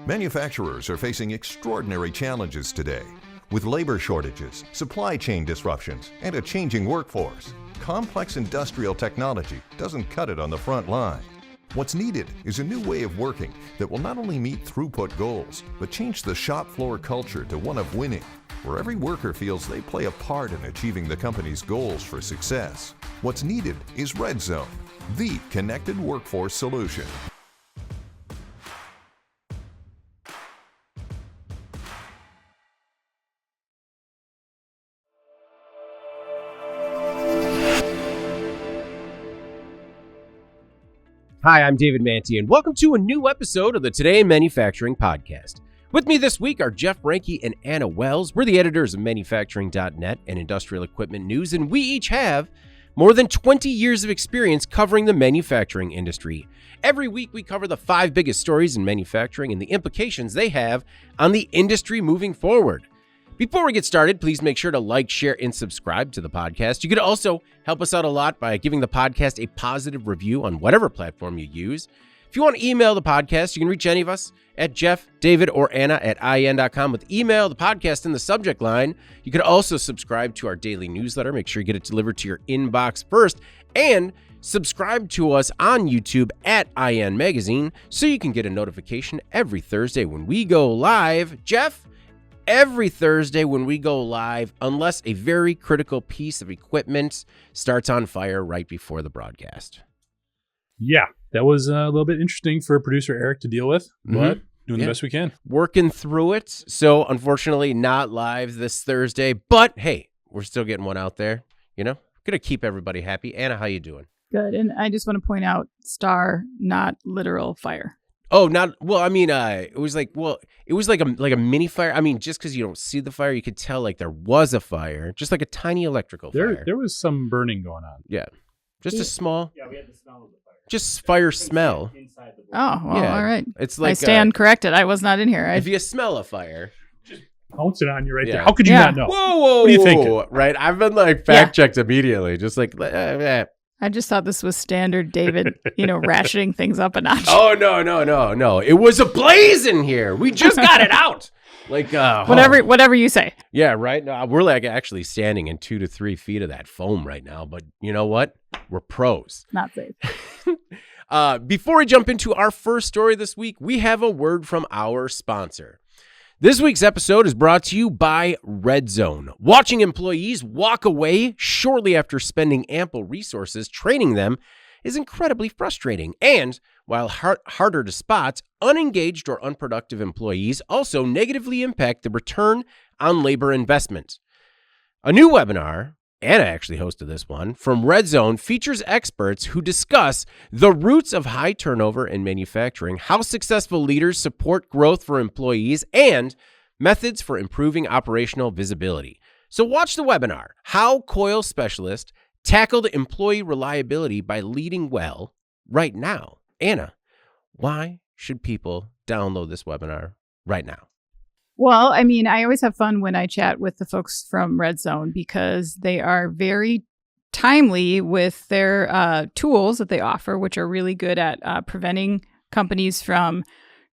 Manufacturers are facing extraordinary challenges today. With labor shortages, supply chain disruptions, and a changing workforce, complex industrial technology doesn't cut it on the front line. What's needed is a new way of working that will not only meet throughput goals, but change the shop floor culture to one of winning, where every worker feels they play a part in achieving the company's goals for success. What's needed is Red Zone, the connected workforce solution. Hi, I'm David Manti, and welcome to a new episode of the Today in Manufacturing podcast. With me this week are Jeff Ranke and Anna Wells. We're the editors of Manufacturing.net and Industrial Equipment News, and we each have more than 20 years of experience covering the manufacturing industry. Every week, we cover the 5 biggest stories in manufacturing and the implications they have on the industry moving forward. Before we get started, please make sure to like, share, and subscribe to the podcast. You could also help us out a lot by giving the podcast a positive review on whatever platform you use. If you want to email the podcast, you can reach any of us at Jeff, David, or Anna at IEN.com with email, the podcast in the subject line. You could also subscribe to our daily newsletter. Make sure you get it delivered to your inbox first. And subscribe to us on YouTube at IEN Magazine so you can get a notification every Thursday when we go live. Jeff? Every Thursday when we go live, unless a very critical piece of equipment starts on fire right before the broadcast. Yeah, that was a little bit interesting for producer Eric to deal with, but doing the best we can. Working through it. So unfortunately, not live this Thursday, but hey, we're still getting one out there. You know, gonna keep everybody happy. Anna, how you doing? Good. And I just want to point out star, not literal fire. Oh, not well. I mean, it was like a mini fire. I mean, just because you don't see the fire, you could tell like there was a fire, just like a tiny electrical fire. There was some burning going on. Yeah, just a small. Yeah, we had the smell of the fire. Just fire smell. Inside the Oh, well, Yeah. all right. It's like I stand corrected. I was not in here. if you smell a fire. Pouncing on you right Yeah. there. How could you not know? Whoa! What are you thinking? Right, I've been like fact checked immediately, just like. I just thought this was standard David, ratcheting things up a notch. Oh no! It was a blaze in here. We just got it out. Like Whatever you say. Yeah, right. No, we're like actually standing in 2 to 3 feet of that foam right now. But you know what? We're pros. Not safe. Before we jump into our first story this week, we have a word from our sponsor. This week's episode is brought to you by Red Zone. Watching employees walk away shortly after spending ample resources training them is incredibly frustrating. And while harder to spot, unengaged or unproductive employees also negatively impact the return on labor investment. A new webinar, Anna actually hosted this one, from Red Zone features experts who discuss the roots of high turnover in manufacturing, how successful leaders support growth for employees, and methods for improving operational visibility. So watch the webinar, How Coil Specialists Tackled Employee Reliability by Leading Well, right now. Anna, why should people download this webinar right now? Well, I mean, I always have fun when I chat with the folks from Red Zone because they are very timely with their tools that they offer, which are really good at preventing companies from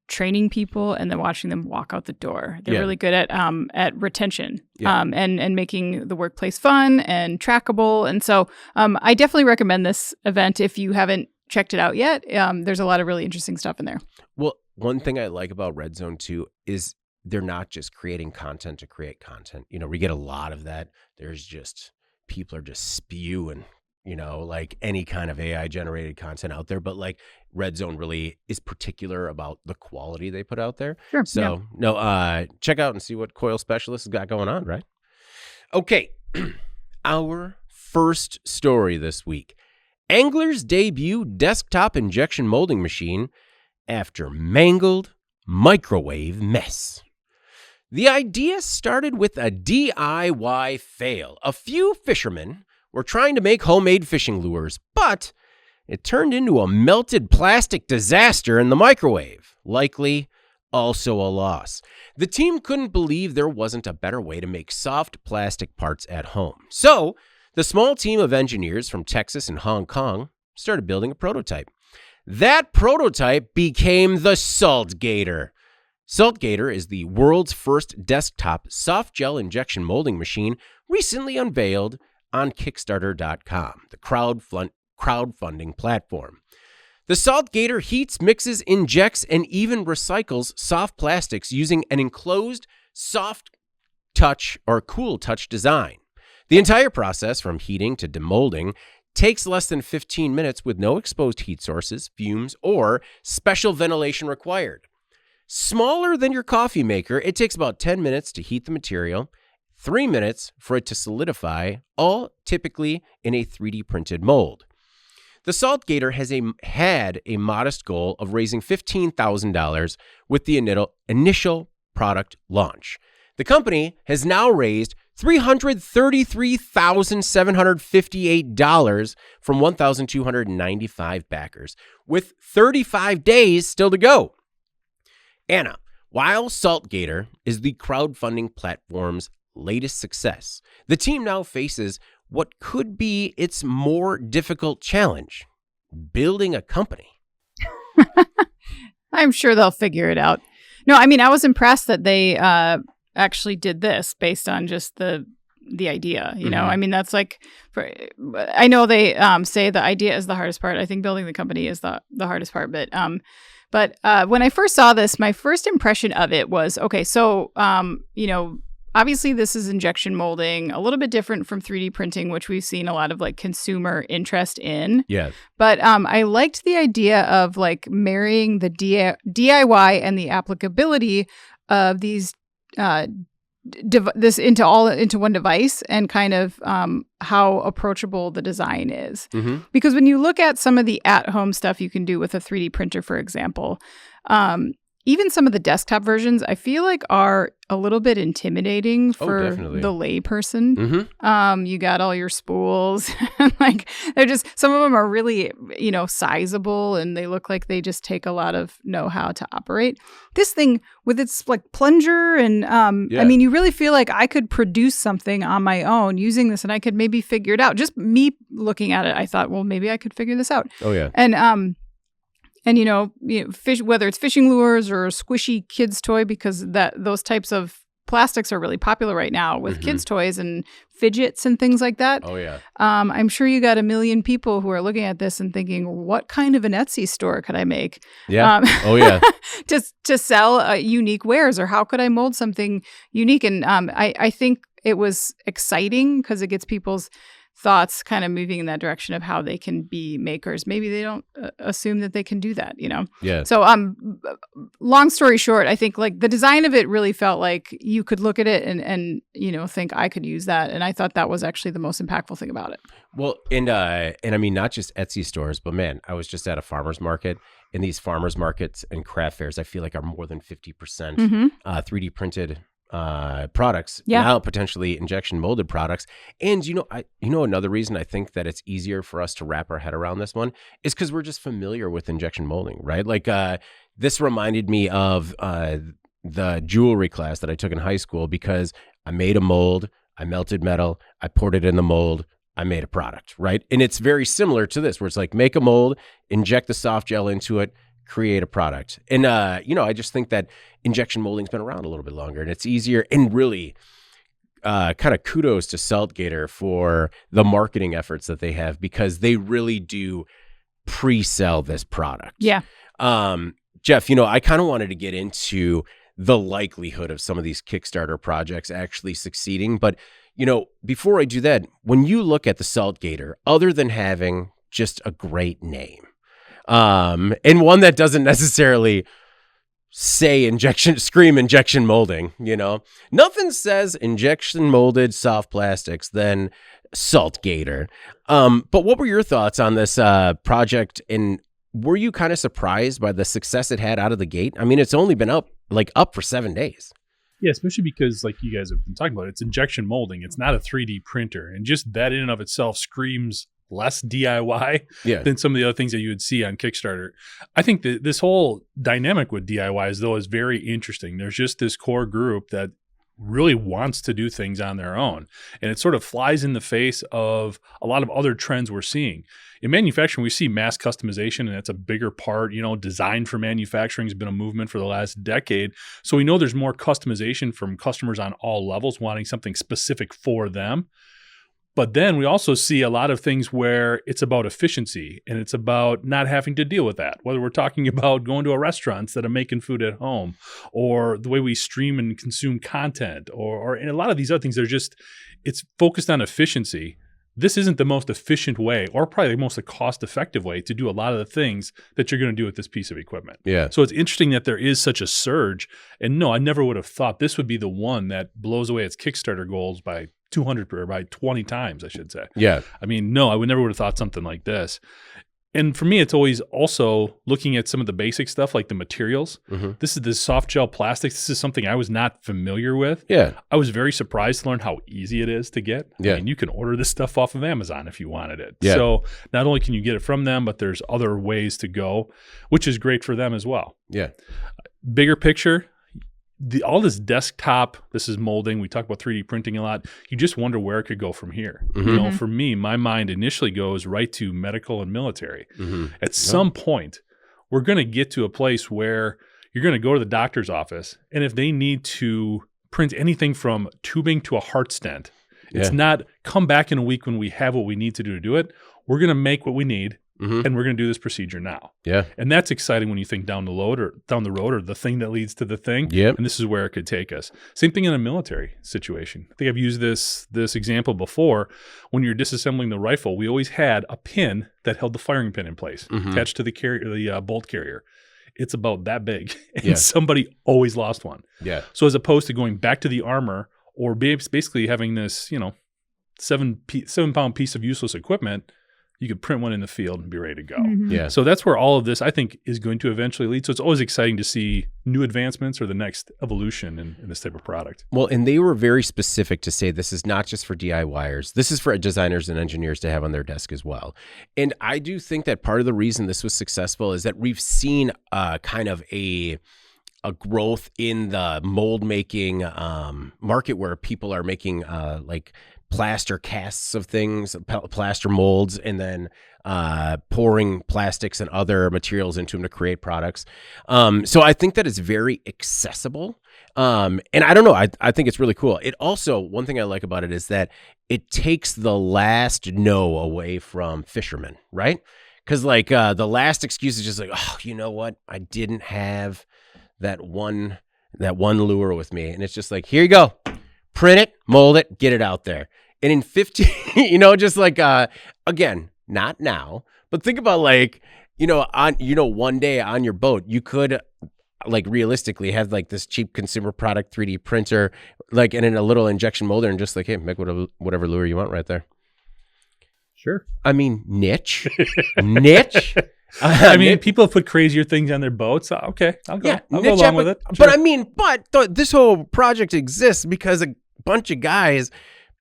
training people and then watching them walk out the door. They're really good at retention and making the workplace fun and trackable. And so I definitely recommend this event if you haven't checked it out yet. There's a lot of really interesting stuff in there. Well, one thing I like about Red Zone too is they're not just creating content to create content. We get a lot of that. There's just people are just spewing, like any kind of AI generated content out there. But like Red Zone really is particular about the quality they put out there. Sure. So check out and see what Coil Specialists has got going on, right? Okay. Our first story this week. Angler's debut desktop injection molding machine after mangled microwave mess. The idea started with a DIY fail. A few fishermen were trying to make homemade fishing lures, but it turned into a melted plastic disaster in the microwave. Likely also a loss. The team couldn't believe there wasn't a better way to make soft plastic parts at home. So the small team of engineers from Texas and Hong Kong started building a prototype. That prototype became the Salt Gator. SaltGator is the world's first desktop soft gel injection molding machine recently unveiled on Kickstarter.com, the crowdfunding platform. The SaltGator heats, mixes, injects, and even recycles soft plastics using an enclosed soft touch or cool touch design. The entire process, from heating to demolding, takes less than 15 minutes with no exposed heat sources, fumes, or special ventilation required. Smaller than your coffee maker, it takes about 10 minutes to heat the material, 3 minutes for it to solidify, all typically in a 3D printed mold. The SaltGator had a modest goal of raising $15,000 with the initial product launch. The company has now raised $333,758 from 1,295 backers, with 35 days still to go. Anna, while SaltGator is the crowdfunding platform's latest success, the team now faces what could be its more difficult challenge: building a company. I'm sure they'll figure it out. No, I mean, I was impressed that they actually did this based on just the idea. You know, I mean, that's like, I know they say the idea is the hardest part. I think building the company is the hardest part. But when I first saw this, my first impression of it was, okay, so, you know, obviously this is injection molding, a little bit different from 3D printing, which we've seen a lot of like consumer interest in. Yeah. But I liked the idea of like marrying the DIY and the applicability of these this into one device, and kind of how approachable the design is. Because when you look at some of the at-home stuff you can do with a 3D printer, for example, even some of the desktop versions, I feel like are a little bit intimidating for the lay person. You got all your spools. Like, they're just, some of them are really, you know, sizable, and they look like they just take a lot of know-how to operate. This thing with its like plunger and I mean, you really feel like I could produce something on my own using this, and I could maybe figure it out. Just me looking at it, I thought, well, maybe I could figure this out. Oh yeah. And you know, fish, whether it's fishing lures or a squishy kids toy, because those types of plastics are really popular right now with kids toys and fidgets and things like that. Oh yeah. I'm sure you got a million people who are looking at this and thinking, what kind of an Etsy store could I make? Yeah. Oh yeah. to sell unique wares, or how could I mold something unique? And I think it was exciting because it gets people's thoughts kind of moving in that direction of how they can be makers. Maybe they don't assume that they can do that, you know? Yeah. So, long story short, I think like the design of it really felt like you could look at it and, you know, think I could use that. And I thought that was actually the most impactful thing about it. Well, and I mean, not just Etsy stores, but man, I was just at a farmer's market, and these farmers markets and craft fairs, I feel like are more than 50% 3D printed products, now potentially injection molded products. And you know another reason I think that it's easier for us to wrap our head around this one is because we're just familiar with injection molding, right? Like this reminded me of the jewelry class that I took in high school, because I made a mold, I melted metal, I poured it in the mold, I made a product, right? And it's very similar to this, where it's like make a mold, inject the soft gel into it, create a product. And, you know, I just think that injection molding's been around a little bit longer, and it's easier, and really kind of kudos to SaltGator for the marketing efforts that they have, because they really do pre-sell this product. Yeah. Jeff, you know, I kind of wanted to get into the likelihood of some of these Kickstarter projects actually succeeding. But, you know, before I do that, when you look at the SaltGator, other than having just a great name, and one that doesn't necessarily scream injection molding, you know, nothing says injection molded soft plastics than SaltGator. But what were your thoughts on this project, and were you kind of surprised by the success it had out of the gate? I mean, it's only been up for 7 days. Yeah, especially because, like you guys have been talking about, it's injection molding. It's not a 3D printer, and just that in and of itself screams less DIY than some of the other things that you would see on Kickstarter. I think that this whole dynamic with DIYs, though, is very interesting. There's just this core group that really wants to do things on their own. And it sort of flies in the face of a lot of other trends we're seeing. In manufacturing, we see mass customization, and that's a bigger part. Design for manufacturing has been a movement for the last decade. So we know there's more customization from customers on all levels wanting something specific for them. But then we also see a lot of things where it's about efficiency and it's about not having to deal with that, whether we're talking about going to a restaurant instead of making food at home, or the way we stream and consume content, or and a lot of these other things are just, it's focused on efficiency. This isn't the most efficient way, or probably the most cost-effective way to do a lot of the things that you're going to do with this piece of equipment. Yeah. So it's interesting that there is such a surge. And no, I never would have thought this would be the one that blows away its Kickstarter goals by 200 or by 20 times, I should say. Yeah. I mean, no, I would never would have thought something like this. And for me, it's always also looking at some of the basic stuff like the materials. Mm-hmm. This is the soft gel plastics. This is something I was not familiar with. Yeah. I was very surprised to learn how easy it is to get. Yeah. I mean, you can order this stuff off of Amazon if you wanted it. Yeah. So not only can you get it from them, but there's other ways to go, which is great for them as well. Yeah. Bigger picture, all this desktop, this is molding. We talk about 3D printing a lot. You just wonder where it could go from here. Mm-hmm. For me, my mind initially goes right to medical and military. Mm-hmm. At some point, we're going to get to a place where you're going to go to the doctor's office, and if they need to print anything from tubing to a heart stent, it's not come back in a week when we have what we need to do it. We're going to make what we need. Mm-hmm. And we're going to do this procedure now. Yeah. And that's exciting when you think down the road or the thing that leads to the thing. Yep. And this is where it could take us. Same thing in a military situation. I think I've used this example before. When you're disassembling the rifle, we always had a pin that held the firing pin in place, attached to the bolt carrier. It's about that big. And somebody always lost one. Yeah. So as opposed to going back to the armor or basically having this, 7-pound piece of useless equipment, you could print one in the field and be ready to go. Mm-hmm. Yeah. So that's where all of this, I think, is going to eventually lead. So it's always exciting to see new advancements or the next evolution in this type of product. Well, and they were very specific to say this is not just for DIYers. This is for designers and engineers to have on their desk as well. And I do think that part of the reason this was successful is that we've seen kind of a growth in the mold making market where people are making like plaster casts of things, plaster molds, and then pouring plastics and other materials into them to create products. So I think that it's very accessible. And I don't know, I think it's really cool. It also, one thing I like about it is that it takes the last no away from fishermen, right? Because like the last excuse is just like, oh, you know what? I didn't have that one lure with me. And it's just like, here you go. Print it, mold it, get it out there. And in 15, just like, again, not now, but think about like, one day on your boat, you could like realistically have like this cheap consumer product 3D printer, like, and in a little injection molder and just like, hey, make whatever lure you want right there. Sure. I mean, niche. I mean, people have put crazier things on their boats. Okay, I'll go along with it. Sure. But I mean, this whole project exists because a bunch of guys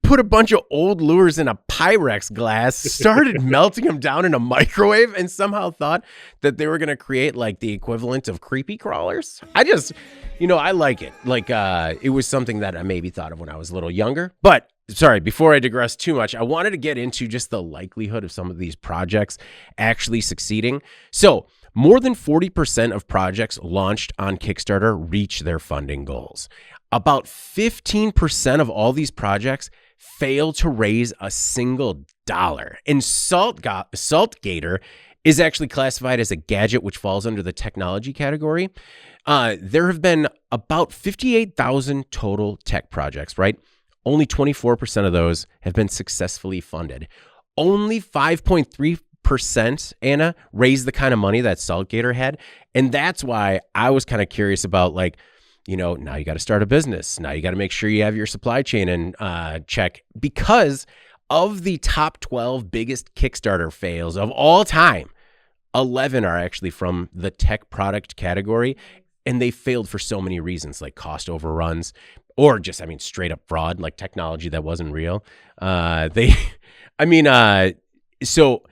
put a bunch of old lures in a Pyrex glass, started melting them down in a microwave, and somehow thought that they were going to create like the equivalent of creepy crawlers. I just, I like it. Like, it was something that I maybe thought of when I was a little younger. But sorry, before I digress too much, I wanted to get into just the likelihood of some of these projects actually succeeding. So more than 40% of projects launched on Kickstarter reach their funding goals. About 15% of all these projects fail to raise a single dollar. And SaltGator is actually classified as a gadget, which falls under the technology category. There have been about 58,000 total tech projects, right? Only 24% of those have been successfully funded. Only 5.3%, Anna, raised the kind of money that SaltGator had. And that's why I was kind of curious about like, now you got to start a business. Now you got to make sure you have your supply chain in check, because of the top 12 biggest Kickstarter fails of all time, 11 are actually from the tech product category. And they failed for so many reasons, like cost overruns or just, straight up fraud, like technology that wasn't real. So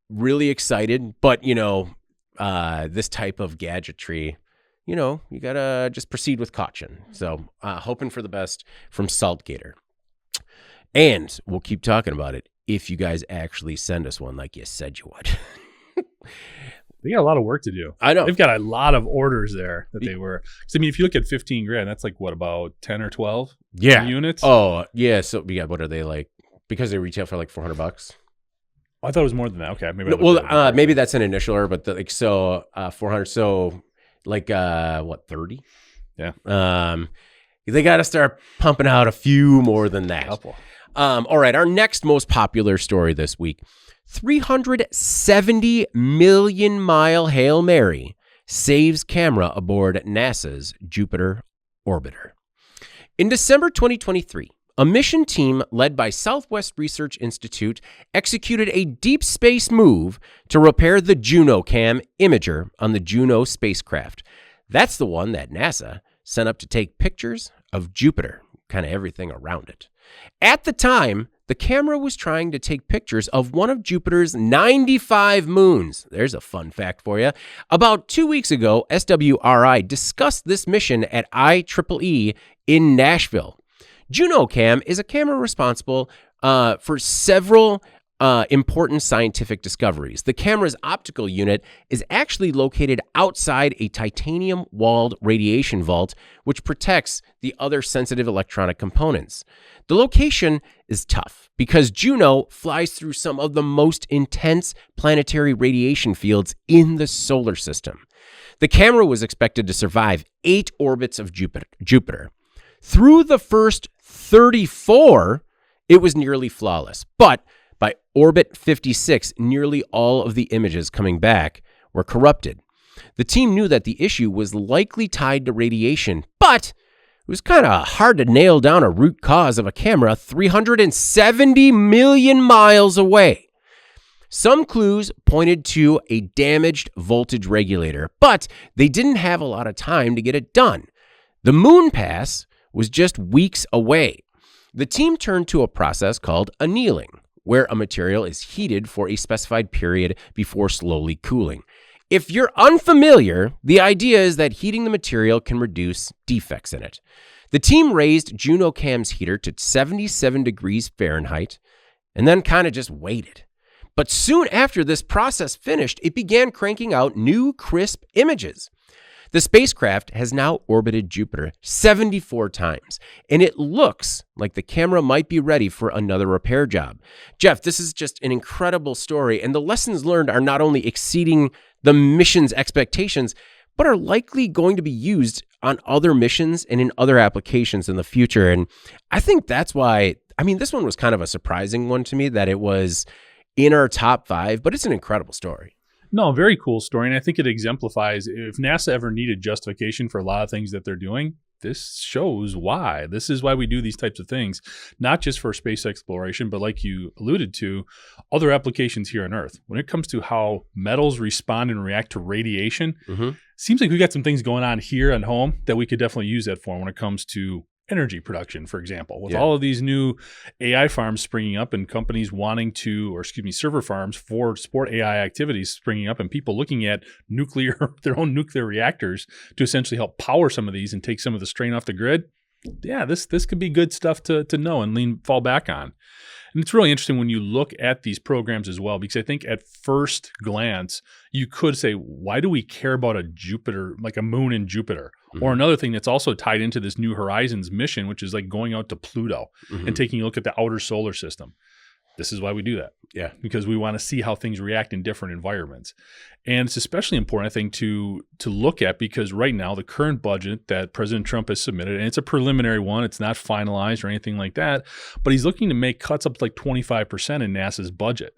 really excited, but this type of gadgetry, you got to just proceed with caution. So hoping for the best from Saltgator. And we'll keep talking about it if you guys actually send us one like you said you would. They got a lot of work to do. I know. They've got a lot of orders there that they were. Because, I mean, if you look at $15,000, that's like, what, about 10 or 12 units? Oh, yeah. So, yeah, what are they like? Because they retail for like $400. I thought it was more than that. Okay. Maybe that's an initial order, but 400. So, like, 30? Yeah. They got to start pumping out a few more than that. All right. Our next most popular story this week. 370 million mile Hail Mary saves camera aboard NASA's Jupiter orbiter. In December 2023, a mission team led by Southwest Research Institute executed a deep space move to repair the JunoCam imager on the Juno spacecraft. That's the one that NASA sent up to take pictures of Jupiter, kind of everything around it. At the time, the camera was trying to take pictures of one of Jupiter's 95 moons. There's a fun fact for you. About 2 weeks ago, SWRI discussed this mission at IEEE in Nashville. JunoCam is a camera responsible for several important scientific discoveries. The camera's optical unit is actually located outside a titanium-walled radiation vault, which protects the other sensitive electronic components. The location is tough because Juno flies through some of the most intense planetary radiation fields in the solar system. The camera was expected to survive 8 orbits of Jupiter. Through the first 34, it was nearly flawless, but by orbit 56, nearly all of the images coming back were corrupted. The team knew that the issue was likely tied to radiation, but it was kind of hard to nail down a root cause of a camera 370 million miles away. Some clues pointed to a damaged voltage regulator, but they didn't have a lot of time to get it done. The moon pass was just weeks away. The team turned to a process called annealing, where a material is heated for a specified period before slowly cooling. If you're unfamiliar, the idea is that heating the material can reduce defects in it. The team raised JunoCam's heater to 77 degrees Fahrenheit and then kind of just waited. But soon after this process finished, it began cranking out new crisp images. The spacecraft has now orbited Jupiter 74 times, and it looks like the camera might be ready for another repair job. Jeff, this is just an incredible story, and the lessons learned are not only exceeding the mission's expectations, but are likely going to be used on other missions and in other applications in the future. And I think that's why, this one was kind of a surprising one to me that it was in our top 5, but it's an incredible story. No, very cool story. And I think it exemplifies if NASA ever needed justification for a lot of things that they're doing, this shows why. This is why we do these types of things, not just for space exploration, but like you alluded to, other applications here on Earth. When it comes to how metals respond and react to radiation, seems like we got some things going on here at home that we could definitely use that for when it comes to energy production, for example, with all of these new AI farms springing up and companies wanting to, server farms for support AI activities springing up and people looking at their own nuclear reactors to essentially help power some of these and take some of the strain off the grid. Yeah, this could be good stuff to know and fall back on. And it's really interesting when you look at these programs as well, because I think at first glance, you could say, why do we care about a Jupiter, like a moon in Jupiter? Or another thing that's also tied into this New Horizons mission, which is like going out to Pluto and taking a look at the outer solar system. This is why we do that. Yeah. Because we want to see how things react in different environments. And it's especially important, I think, to look at because right now the current budget that President Trump has submitted, and it's a preliminary one, it's not finalized or anything like that, but he's looking to make cuts up to like 25% in NASA's budget.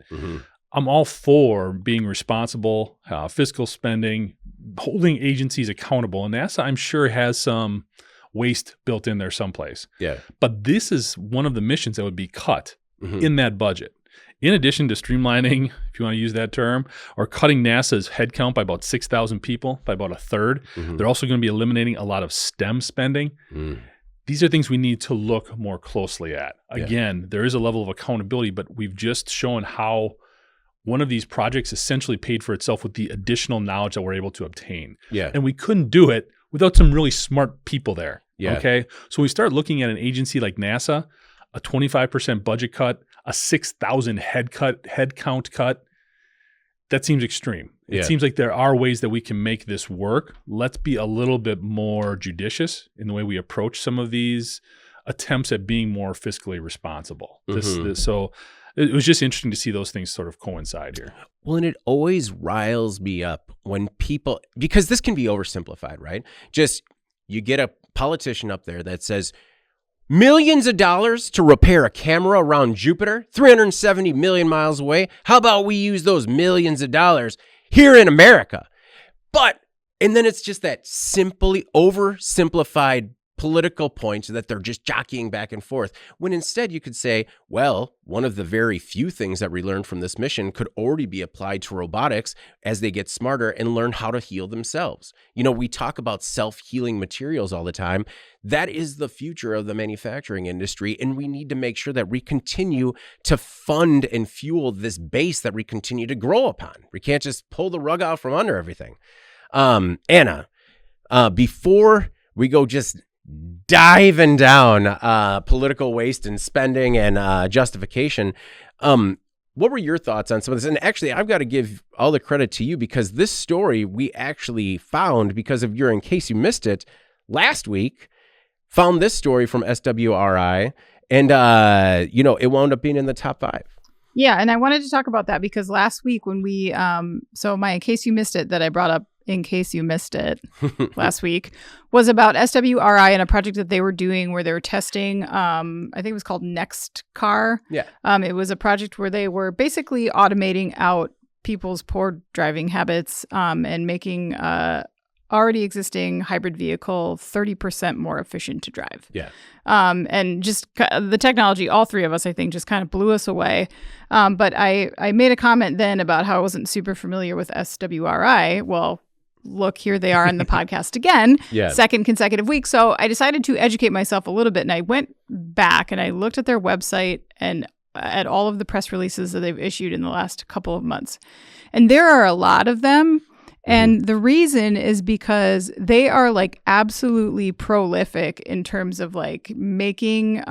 I'm all for being responsible, fiscal spending, holding agencies accountable. And NASA, I'm sure, has some waste built in there someplace. Yeah. But this is one of the missions that would be cut in that budget. In addition to streamlining, if you want to use that term, or cutting NASA's headcount by about 6,000 people, by about a third, they're also going to be eliminating a lot of STEM spending. These are things we need to look more closely at. Again, there is a level of accountability, but we've just shown how one of these projects essentially paid for itself with the additional knowledge that we're able to obtain. Yeah. And we couldn't do it without some really smart people there. Yeah. Okay. So we start looking at an agency like NASA, a 25% budget cut, a 6,000 head count cut. That seems extreme. It seems like there are ways that we can make this work. Let's be a little bit more judicious in the way we approach some of these attempts at being more fiscally responsible. So it was just interesting to see those things sort of coincide here. Well, and it always riles me up when people, because this can be oversimplified, right? Just you get a politician up there that says, millions of dollars to repair a camera around Jupiter, 370 million miles away. How about we use those millions of dollars here in America? And then it's just that simply oversimplified political points that they're just jockeying back and forth. When instead you could say, well, one of the very few things that we learned from this mission could already be applied to robotics as they get smarter and learn how to heal themselves. We talk about self-healing materials all the time. That is the future of the manufacturing industry, and we need to make sure that we continue to fund and fuel this base that we continue to grow upon. We can't just pull the rug out from under everything. Anna, before we go just diving down political waste and spending and justification, what were your thoughts on some of this? And actually, I've got to give all the credit to you, because this story we actually found because of your, in case you missed it, last week, found this story from SWRI, and it wound up being in the top 5. Yeah, and I wanted to talk about that because last week when we, in case you missed it, that I brought up in case you missed it last week, was about SWRI and a project that they were doing where they were testing, I think it was called Next Car. Yeah. It was a project where they were basically automating out people's poor driving habits and making already existing hybrid vehicle 30% more efficient to drive. Yeah. And just the technology, all three of us, I think, just kind of blew us away. But I made a comment then about how I wasn't super familiar with SWRI. Well, look, here they are on the podcast again, second consecutive week. So I decided to educate myself a little bit, and I went back and I looked at their website and at all of the press releases that they've issued in the last couple of months. And there are a lot of them. And the reason is because they are like absolutely prolific in terms of like making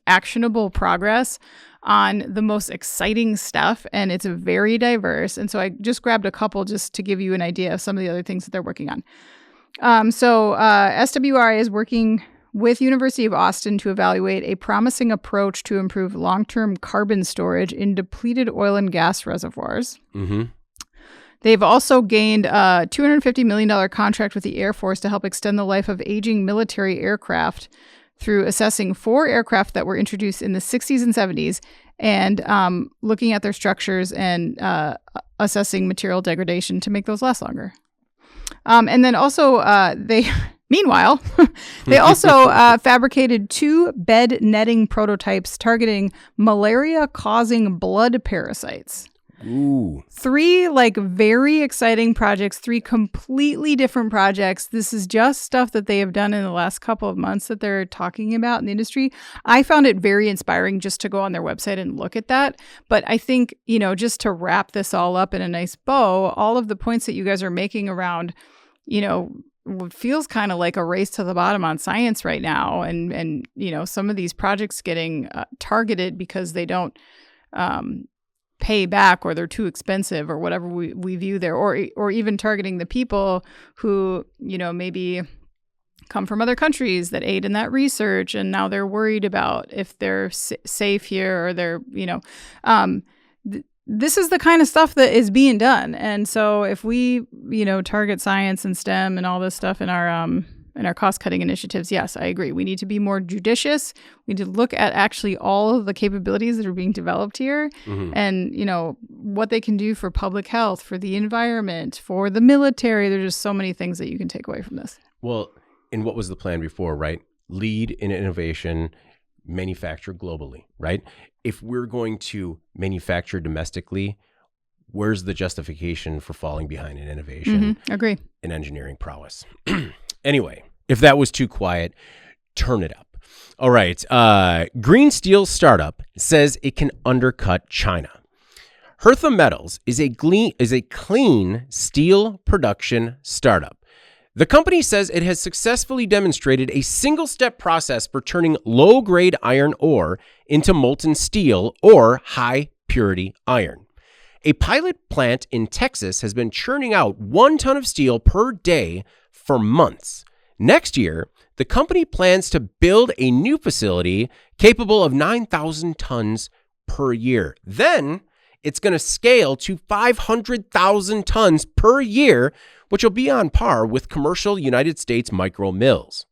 actionable progress on the most exciting stuff. And it's very diverse. And so I just grabbed a couple just to give you an idea of some of the other things that they're working on. SWRI is working with University of Austin to evaluate a promising approach to improve long-term carbon storage in depleted oil and gas reservoirs. Mm-hmm. They've also gained a $250 million contract with the Air Force to help extend the life of aging military aircraft through assessing 4 aircraft that were introduced in the 60s and 70s and looking at their structures and assessing material degradation to make those last longer. And then also meanwhile, they also fabricated 2 bed netting prototypes targeting malaria-causing blood parasites. Ooh. 3 very exciting projects, 3 completely different projects. This is just stuff that they have done in the last couple of months that they're talking about in the industry. I found it very inspiring just to go on their website and look at that. But I think, just to wrap this all up in a nice bow, all of the points that you guys are making around, what feels kind of like a race to the bottom on science right now. And some of these projects getting targeted because they don't pay back or they're too expensive or whatever we view there, or even targeting the people who maybe come from other countries that aid in that research and now they're worried about if they're safe here or they're this is the kind of stuff that is being done. And so if we target science and STEM and all this stuff in our cost-cutting initiatives, yes, I agree. We need to be more judicious. We need to look at actually all of the capabilities that are being developed here and, what they can do for public health, for the environment, for the military. There's just so many things that you can take away from this. Well, and what was the plan before, right? Lead in innovation, manufacture globally, right? If we're going to manufacture domestically, where's the justification for falling behind in innovation? Agree. And engineering prowess? Anyway, if that was too quiet, turn it up. All right. Green Steel startup says it can undercut China. Hertha Metals is a clean steel production startup. The company says it has successfully demonstrated a single-step process for turning low-grade iron ore into molten steel or high-purity iron. A pilot plant in Texas has been churning out 1 ton of steel per day for months. Next year, the company plans to build a new facility capable of 9,000 tons per year. Then it's going to scale to 500,000 tons per year, which will be on par with commercial United States micro mills.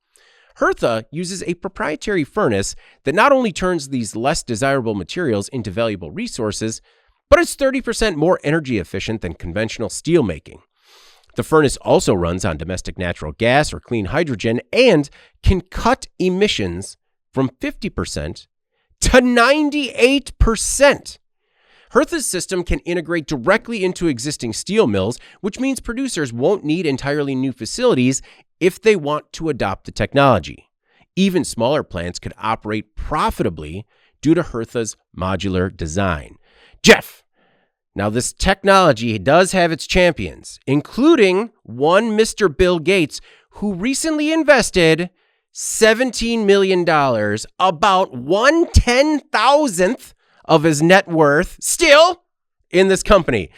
Hertha uses a proprietary furnace that not only turns these less desirable materials into valuable resources, but it's 30% more energy efficient than conventional steel making. The furnace also runs on domestic natural gas or clean hydrogen and can cut emissions from 50% to 98%. Hertha's system can integrate directly into existing steel mills, which means producers won't need entirely new facilities if they want to adopt the technology. Even smaller plants could operate profitably due to Hertha's modular design. Jeff, now this technology does have its champions, including one Mr. Bill Gates, who recently invested $17 million, about 1/10,000th of his net worth, still in this company.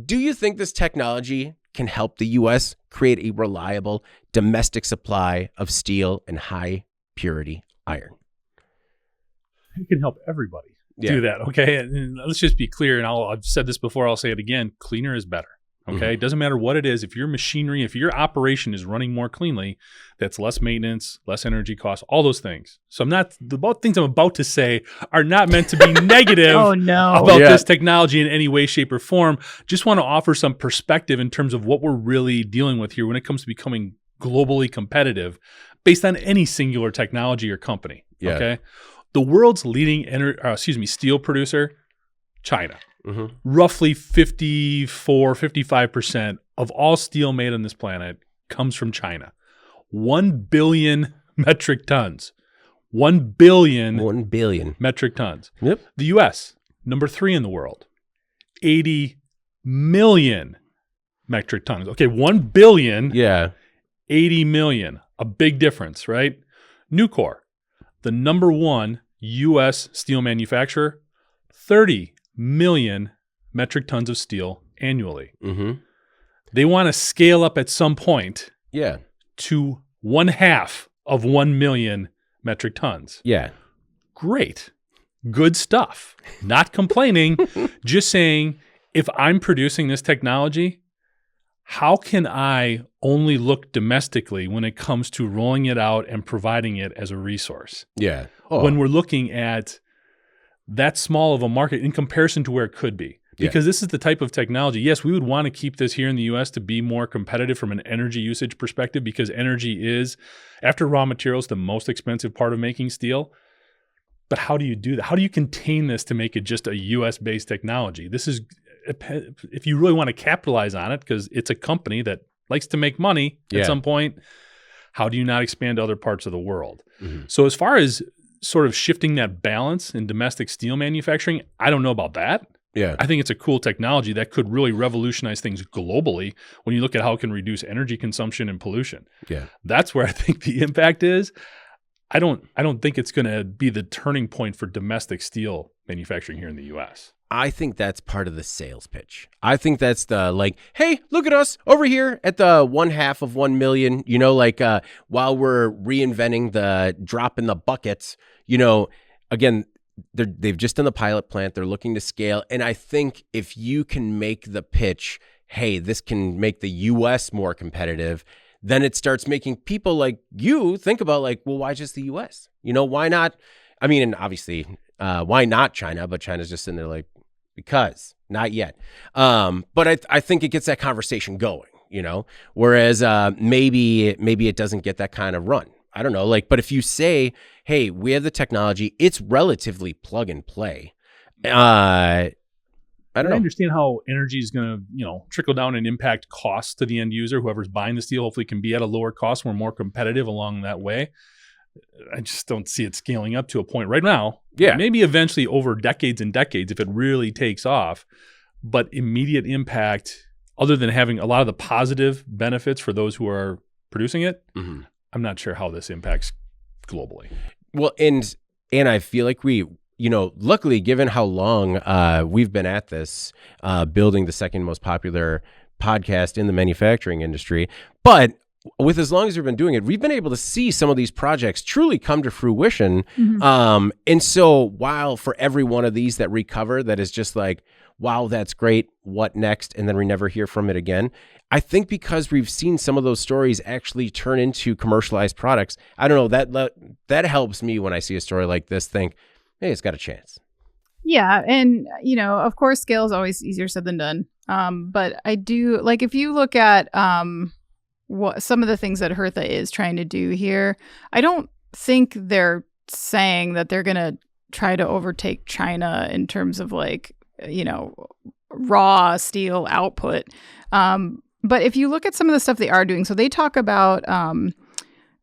Do you think this technology can help the U.S. create a reliable domestic supply of steel and high purity iron? It can help everybody do that, okay? And let's just be clear, and I've said this before, I'll say it again, cleaner is better, okay? It doesn't matter what it is. If your machinery, if your operation is running more cleanly, that's less maintenance, less energy costs, all those things. So the things I'm about to say are not meant to be negative about this technology in any way, shape, or form. Just want to offer some perspective in terms of what we're really dealing with here when it comes to becoming globally competitive based on any singular technology or company, okay? The world's leading steel producer, China. Roughly 55% of all steel made on this planet comes from China. 1 billion metric tons. 1 billion metric tons. Yep. The U.S., number 3 in the world. 80 million metric tons. Okay, 1 billion. Yeah. 80 million. A big difference, right? Nucor, the number 1 U.S. steel manufacturer, 30 million metric tons of steel annually. They want to scale up at some point to 1/2 of 1 million metric tons. Yeah. Great. Good stuff. Not complaining, just saying, if I'm producing this technology, how can I only look domestically when it comes to rolling it out and providing it as a resource? Yeah. When we're looking at that small of a market in comparison to where it could be. Because this is the type of technology, yes, we would want to keep this here in the U.S. to be more competitive from an energy usage perspective, because energy is, after raw materials, the most expensive part of making steel. But how do you do that? How do you contain this to make it just a U.S.-based technology? This is, if you really want to capitalize on it, because it's a company that likes to make money at some point, how do you not expand to other parts of the world? So as far as sort of shifting that balance in domestic steel manufacturing, I don't know about that. Yeah. I think it's a cool technology that could really revolutionize things globally when you look at how it can reduce energy consumption and pollution. Yeah. That's where I think the impact is. I don't think it's going to be the turning point for domestic steel manufacturing here in the U.S. I think that's part of the sales pitch. I think that's the like, hey, look at us over here at the 1/2 of 1 million, while we're reinventing the drop in the buckets, again, they've just done the pilot plant. They're looking to scale. And I think if you can make the pitch, hey, this can make the U.S. more competitive, then it starts making people like you think about like, well, why just the U.S.? Why not? I mean, and obviously, why not China? But China's just sitting there like, because not yet. But I think it gets that conversation going, whereas maybe it doesn't get that kind of run. I don't know. But if you say, hey, we have the technology, it's relatively plug and play. I don't know. I understand how energy is going to, trickle down and impact costs to the end user. Whoever's buying the steel hopefully can be at a lower cost. We're more competitive along that way. I just don't see it scaling up to a point right now. Yeah. Maybe eventually over decades and decades if it really takes off. But immediate impact, other than having a lot of the positive benefits for those who are producing it. Mm-hmm. I'm not sure how this impacts globally. Well, and I feel like we, luckily, given how long we've been at this, building the second most popular podcast in the manufacturing industry, but with as long as we've been doing it, we've been able to see some of these projects truly come to fruition. Mm-hmm. And so while for every one of these that recover, that is just like, wow, that's great, what next? And then we never hear from it again. I think because we've seen some of those stories actually turn into commercialized products, I don't know, that helps me when I see a story like this think, hey, it's got a chance. Yeah. And, of course, scale is always easier said than done. But I do, like, if you look at what some of the things that Hertha is trying to do here, I don't think they're saying that they're going to try to overtake China in terms of raw steel output. But if you look at some of the stuff they are doing, so they talk about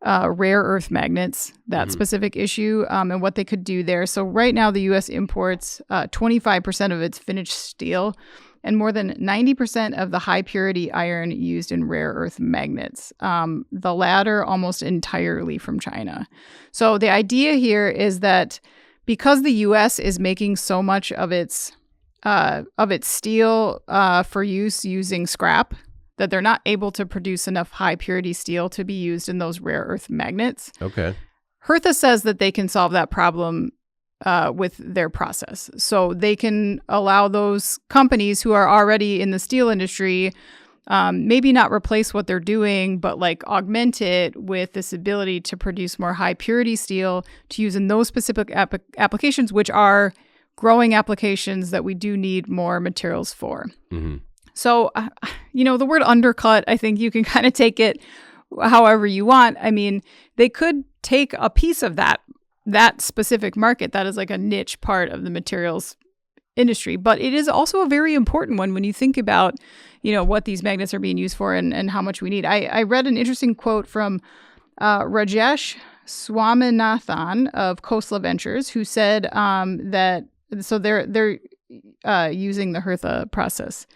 rare earth magnets, that specific issue, and what they could do there. So right now, the U.S. imports 25% of its finished steel and more than 90% of the high purity iron used in rare earth magnets, the latter almost entirely from China. So the idea here is that because the U.S. is making so much of its steel for use using scrap, that they're not able to produce enough high purity steel to be used in those rare earth magnets. Okay. Hertha says that they can solve that problem with their process. So they can allow those companies who are already in the steel industry, maybe not replace what they're doing, but like augment it with this ability to produce more high purity steel to use in those specific applications, which are growing applications that we do need more materials for. Mm-hmm. So, the word undercut, I think you can kind of take it however you want. I mean, they could take a piece of that specific market that is like a niche part of the materials industry, but it is also a very important one when you think about, what these magnets are being used for and how much we need. I read an interesting quote from Rajesh Swaminathan of Khosla Ventures, who said that, so they're using the Hertha process.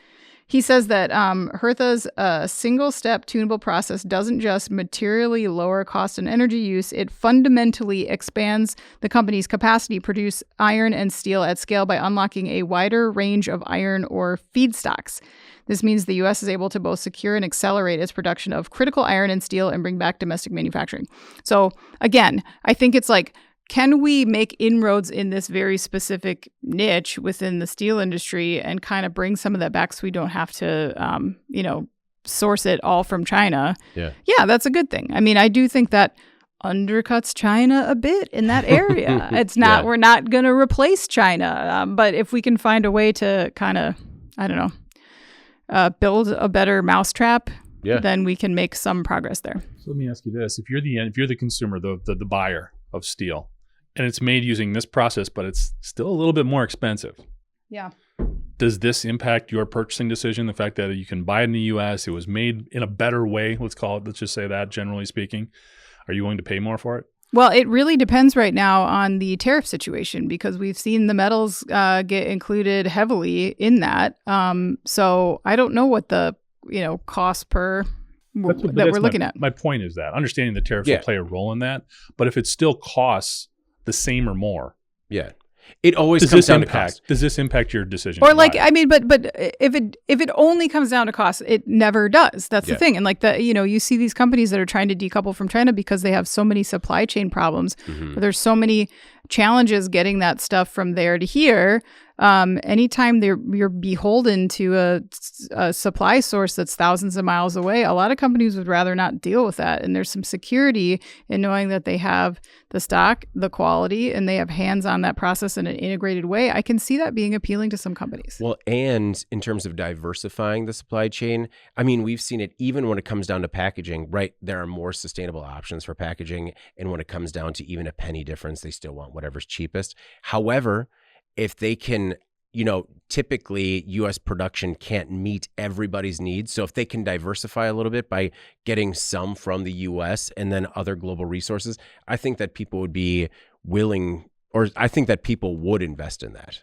He says that Hertha's single-step tunable process doesn't just materially lower cost and energy use, it fundamentally expands the company's capacity to produce iron and steel at scale by unlocking a wider range of iron ore feedstocks. This means the U.S. is able to both secure and accelerate its production of critical iron and steel and bring back domestic manufacturing. So, again, I think it's like, can we make inroads in this very specific niche within the steel industry and kind of bring some of that back so we don't have to, source it all from China? Yeah, that's a good thing. I mean, I do think that undercuts China a bit in that area. It's not, we're not going to replace China. But if we can find a way to kind of, build a better mousetrap, then we can make some progress there. So let me ask you this. If you're the consumer, the buyer of steel, and it's made using this process, but it's still a little bit more expensive. Yeah. Does this impact your purchasing decision? The fact that you can buy it in the U.S., it was made in a better way, let's just say that, generally speaking. Are you willing to pay more for it? Well, it really depends right now on the tariff situation because we've seen the metals get included heavily in that. So I don't know what the cost per that we're looking at. My point is that understanding the tariffs will play a role in that, but if it still costs the same or more, it always comes down to cost. Does this impact your decision? Or but if it only comes down to cost, it never does. That's the thing. And you see these companies that are trying to decouple from China because they have so many supply chain problems. Mm-hmm. There's so many challenges getting that stuff from there to here. Anytime you're beholden to a supply source that's thousands of miles away, a lot of companies would rather not deal with that. And there's some security in knowing that they have the stock, the quality, and they have hands on that process in an integrated way. I can see that being appealing to some companies. Well, and in terms of diversifying the supply chain, I mean, we've seen it even when it comes down to packaging, right? There are more sustainable options for packaging. And when it comes down to even a penny difference, they still want whatever's cheapest. However, if they can, typically U.S. production can't meet everybody's needs. So if they can diversify a little bit by getting some from the U.S. and then other global resources, I think that people would be willing, or I think that people would invest in that.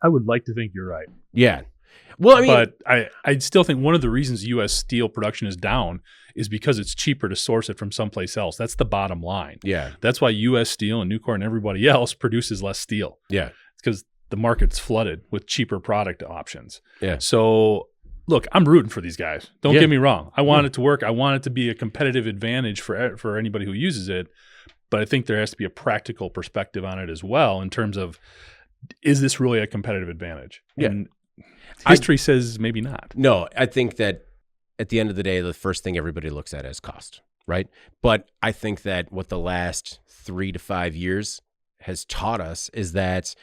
I would like to think you're right. Yeah. Well, I mean, but I still think one of the reasons U.S. steel production is down is because it's cheaper to source it from someplace else. That's the bottom line. Yeah. That's why U.S. Steel and Nucor and everybody else produces less steel. Yeah. It's because the market's flooded with cheaper product options. Yeah. So, look, I'm rooting for these guys. Don't get me wrong. I want it to work. I want it to be a competitive advantage for anybody who uses it. But I think there has to be a practical perspective on it as well in terms of, is this really a competitive advantage? Yeah. And history says maybe not. No, I think that at the end of the day, the first thing everybody looks at is cost, right? But I think that what the last 3 to 5 years has taught us is that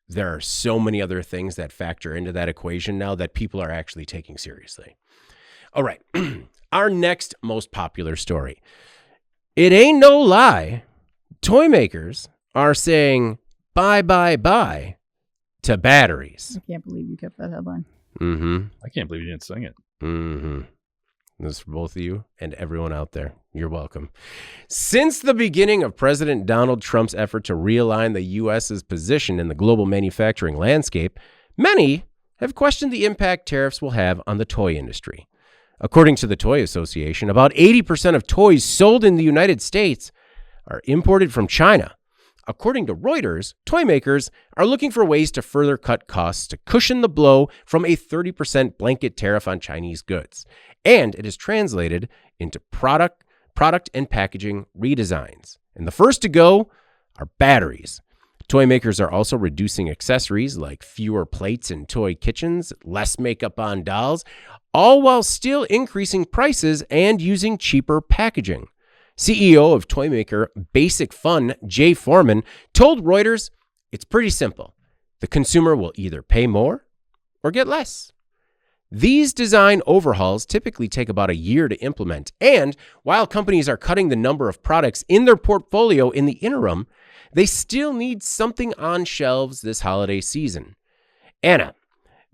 there are so many other things that factor into that equation now that people are actually taking seriously. All right. Our next most popular story. It ain't no lie. Toymakers are saying bye to batteries. I can't believe you kept that headline. Mm-hmm. I can't believe you didn't sing it. Mm-hmm. This is for both of you and everyone out there. You're welcome. Since the beginning of President Donald Trump's effort to realign the U.S.'s position in the global manufacturing landscape, many have questioned the impact tariffs will have on the toy industry. According to the Toy Association, about 80% of toys sold in the United States are imported from China. According to Reuters, toy makers are looking for ways to further cut costs to cushion the blow from a 30% blanket tariff on Chinese goods. And it is translated into product and packaging redesigns. And the first to go are batteries. Toy makers are also reducing accessories like fewer plates in toy kitchens, less makeup on dolls, all while still increasing prices and using cheaper packaging. CEO of Toymaker Basic Fun, Jay Foreman, told Reuters, it's pretty simple. The consumer will either pay more or get less. These design overhauls typically take about a year to implement, and while companies are cutting the number of products in their portfolio in the interim, they still need something on shelves this holiday season. Anna,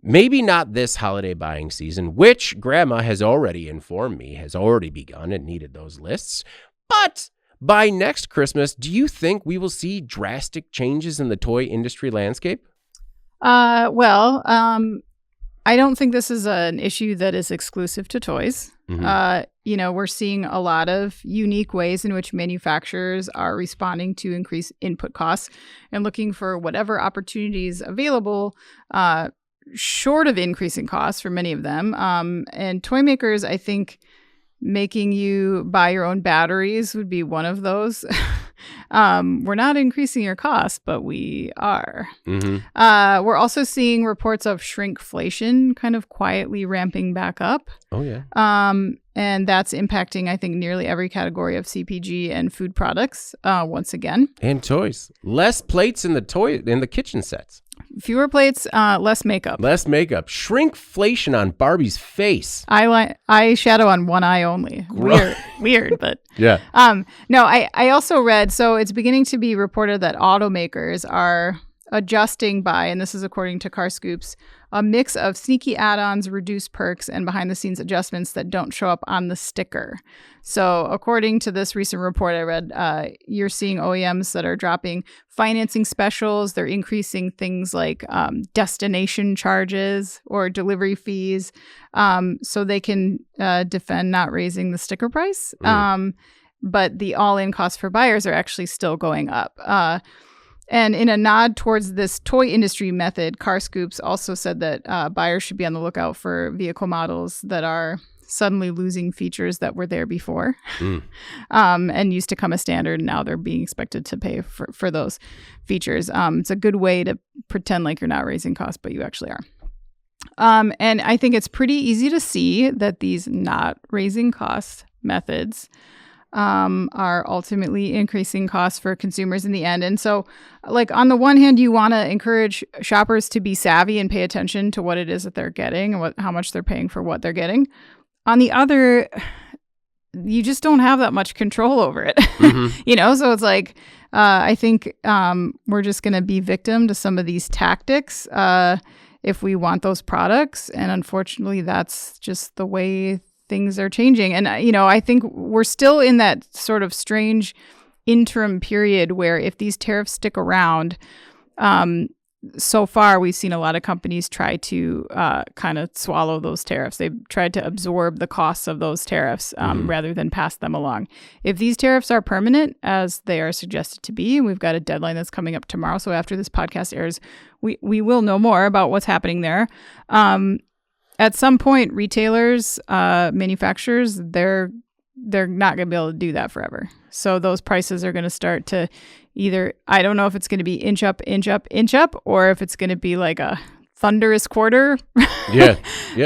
maybe not this holiday buying season, which Grandma has already informed me has already begun and needed those lists, but by next Christmas, do you think we will see drastic changes in the toy industry landscape? I don't think this is an issue that is exclusive to toys. Mm-hmm. We're seeing a lot of unique ways in which manufacturers are responding to increased input costs and looking for whatever opportunities available, short of increasing costs for many of them. And toy makers, I think, making you buy your own batteries would be one of those. We're not increasing your costs, but we are. Mm-hmm. We're also seeing reports of shrinkflation kind of quietly ramping back up. Oh, yeah. And that's impacting, I think, nearly every category of CPG and food products once again. And toys. Less plates in the kitchen sets. Fewer plates, less makeup. Less makeup. Shrinkflation on Barbie's face. Eyeshadow on one eye only. Weird, but yeah. No, I also read, so it's beginning to be reported that automakers are adjusting by, and this is according to Car Scoops, a mix of sneaky add-ons, reduced perks, and behind-the-scenes adjustments that don't show up on the sticker. So according to this recent report I read, you're seeing OEMs that are dropping financing specials. They're increasing things like destination charges or delivery fees so they can defend not raising the sticker price. But the all-in costs for buyers are actually still going up. And in a nod towards this toy industry method, Car Scoops also said that buyers should be on the lookout for vehicle models that are suddenly losing features that were there before and used to come as standard. And now they're being expected to pay for those features. It's a good way to pretend like you're not raising costs, but you actually are. And I think it's pretty easy to see that these not raising cost methods are ultimately increasing costs for consumers in the end. And so, like, on the one hand, you want to encourage shoppers to be savvy and pay attention to what it is that they're getting and how much they're paying for what they're getting. On the other, you just don't have that much control over it, So it's like, I think we're just going to be victim to some of these tactics if we want those products. And unfortunately, that's just the way things are changing. And, I think we're still in that sort of strange interim period where if these tariffs stick around, so far, we've seen a lot of companies try to kind of swallow those tariffs. They've tried to absorb the costs of those tariffs rather than pass them along. If these tariffs are permanent, as they are suggested to be, and we've got a deadline that's coming up tomorrow, so after this podcast airs, we will know more about what's happening there. At some point, retailers, manufacturers, they're not going to be able to do that forever. So those prices are going to start to either, I don't know if it's going to be inch up, or if it's going to be like a thunderous quarter. Yeah.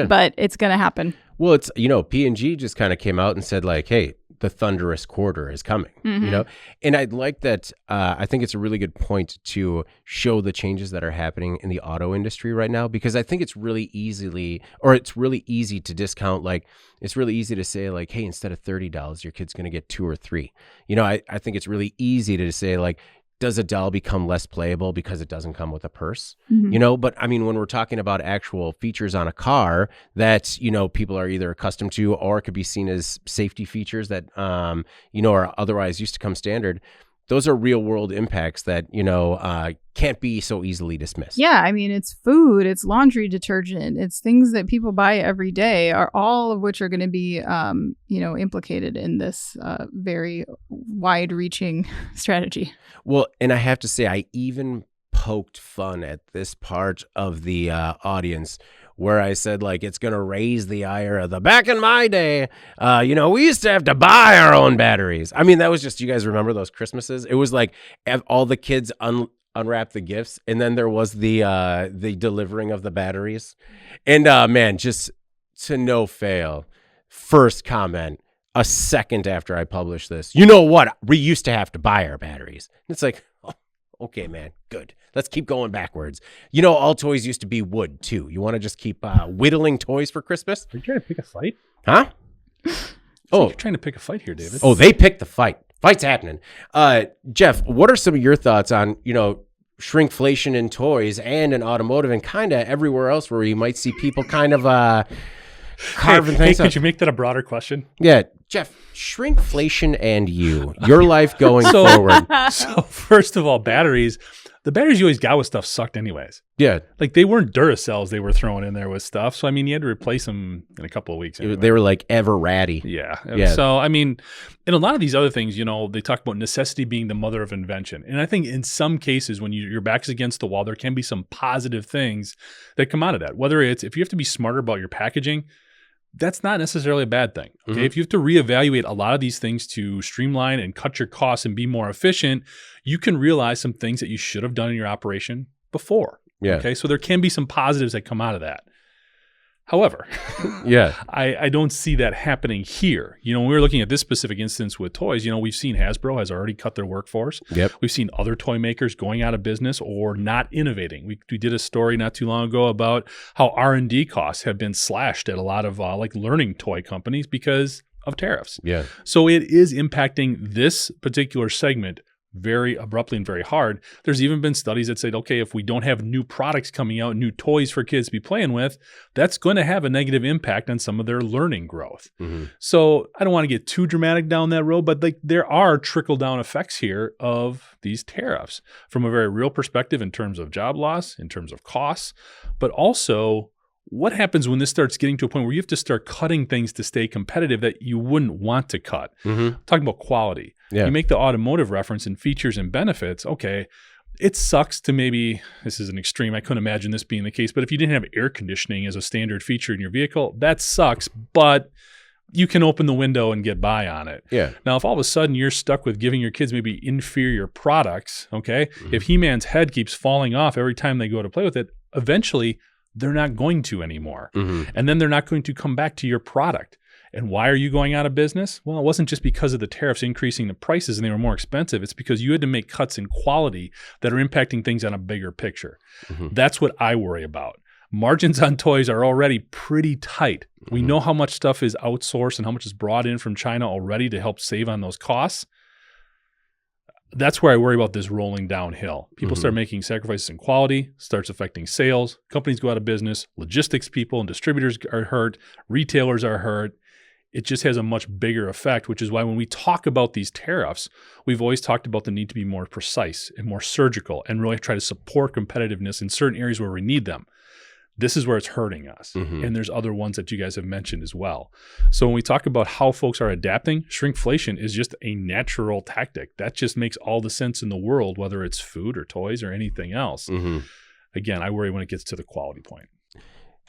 But it's going to happen. Well, it's, P&G just kind of came out and said like, hey, the thunderous quarter is coming, and I'd like that. I think it's a really good point to show the changes that are happening in the auto industry right now, because I think it's really easy to discount. Like, it's really easy to say like, hey, instead of $30, your kid's going to get 2 or 3. I think it's really easy to say like, does a doll become less playable because it doesn't come with a purse? But I mean, when we're talking about actual features on a car that, people are either accustomed to, or it could be seen as safety features that, are otherwise used to come standard. Those are real world impacts that, can't be so easily dismissed. Yeah. I mean, it's food, it's laundry detergent, it's things that people buy every day, are all of which are going to be, implicated in this very wide reaching strategy. Well, and I have to say, I even poked fun at this part of the audience where I said, like, it's going to raise the ire of the back in my day. We used to have to buy our own batteries. I mean, that was just, you guys remember those Christmases? It was like all the kids unwrap the gifts, and then there was the delivering of the batteries. And man, just to no fail, first comment a second after I published this, you know what? We used to have to buy our batteries. It's like, oh, okay, man, good. Let's keep going backwards. All toys used to be wood too. You want to just keep whittling toys for Christmas? Are you trying to pick a fight? Huh? You're trying to pick a fight here, David. Oh, they picked the fight. Fight's happening. Jeff, what are some of your thoughts on, shrinkflation in toys and in automotive and kind of everywhere else where you might see people kind of carving things up? Could you make that a broader question? Yeah. Jeff, shrinkflation and your life going forward. So first of all, batteries. The batteries you always got with stuff sucked anyways. Yeah. Like, they weren't Duracells they were throwing in there with stuff. So, I mean, you had to replace them in a couple of weeks. Anyway. They were like ever ratty. Yeah. So, I mean, and a lot of these other things, they talk about necessity being the mother of invention. And I think in some cases, when your back's against the wall, there can be some positive things that come out of that. Whether it's, if you have to be smarter about your packaging, that's not necessarily a bad thing. Okay. If you have to reevaluate a lot of these things to streamline and cut your costs and be more efficient, you can realize some things that you should have done in your operation before. Yeah. Okay. So there can be some positives that come out of that. However, I don't see that happening here. When we were looking at this specific instance with toys, we've seen Hasbro has already cut their workforce. Yep. We've seen other toy makers going out of business or not innovating. We did a story not too long ago about how R&D costs have been slashed at a lot of learning toy companies because of tariffs. Yeah. So it is impacting this particular segment very abruptly and very hard. There's even been studies that said, okay, if we don't have new products coming out, new toys for kids to be playing with, that's going to have a negative impact on some of their learning growth. So I don't want to get too dramatic down that road, but there are trickle-down effects here of these tariffs from a very real perspective in terms of job loss, in terms of costs, but also what happens when this starts getting to a point where you have to start cutting things to stay competitive that you wouldn't want to cut? Talking about quality. Yeah. You make the automotive reference in features and benefits. Okay, it sucks to maybe, this is an extreme, I couldn't imagine this being the case, but if you didn't have air conditioning as a standard feature in your vehicle, that sucks, but you can open the window and get by on it. Yeah. Now, if all of a sudden you're stuck with giving your kids maybe inferior products, okay, if He-Man's head keeps falling off every time they go to play with it, eventually they're not going to anymore. And then they're not going to come back to your product. And why are you going out of business? Well, it wasn't just because of the tariffs increasing the prices and they were more expensive. It's because you had to make cuts in quality that are impacting things on a bigger picture. That's what I worry about. Margins on toys are already pretty tight. We know how much stuff is outsourced and how much is brought in from China already to help save on those costs. That's where I worry about this rolling downhill. People start making sacrifices in quality, starts affecting sales. Companies go out of business. Logistics people and distributors are hurt. Retailers are hurt. it just has a much bigger effect, which is why when we talk about these tariffs, we've always talked about the need to be more precise and more surgical and really try to support competitiveness in certain areas where we need them. This is where it's hurting us. Mm-hmm. And there's other ones that you guys have mentioned as well. So when we talk about how folks are adapting, shrinkflation is just a natural tactic. That just makes all the sense in the world, whether it's food or toys or anything else. Mm-hmm. Again, I worry when it gets to the quality point.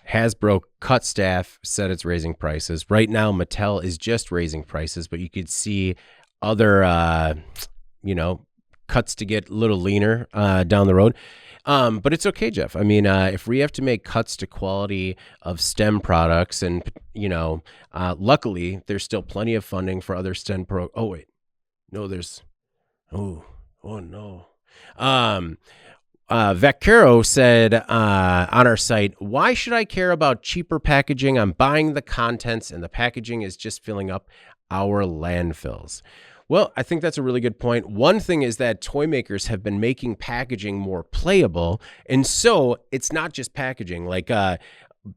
Hasbro cut staff, said it's raising prices. Right now, Mattel is just raising prices, but you could see other, cuts to get a little leaner down the road. But it's okay, Jeff. I mean, if we have to make cuts to quality of STEM products and, luckily, there's still plenty of funding for other STEM Oh, wait. No, there's... Oh, no. Vaccaro said on our site, why should I care about cheaper packaging? I'm buying the contents and the packaging is just filling up our landfills. Well, I think that's a really good point. One thing is that toy makers have been making packaging more playable. And so it's not just packaging. Like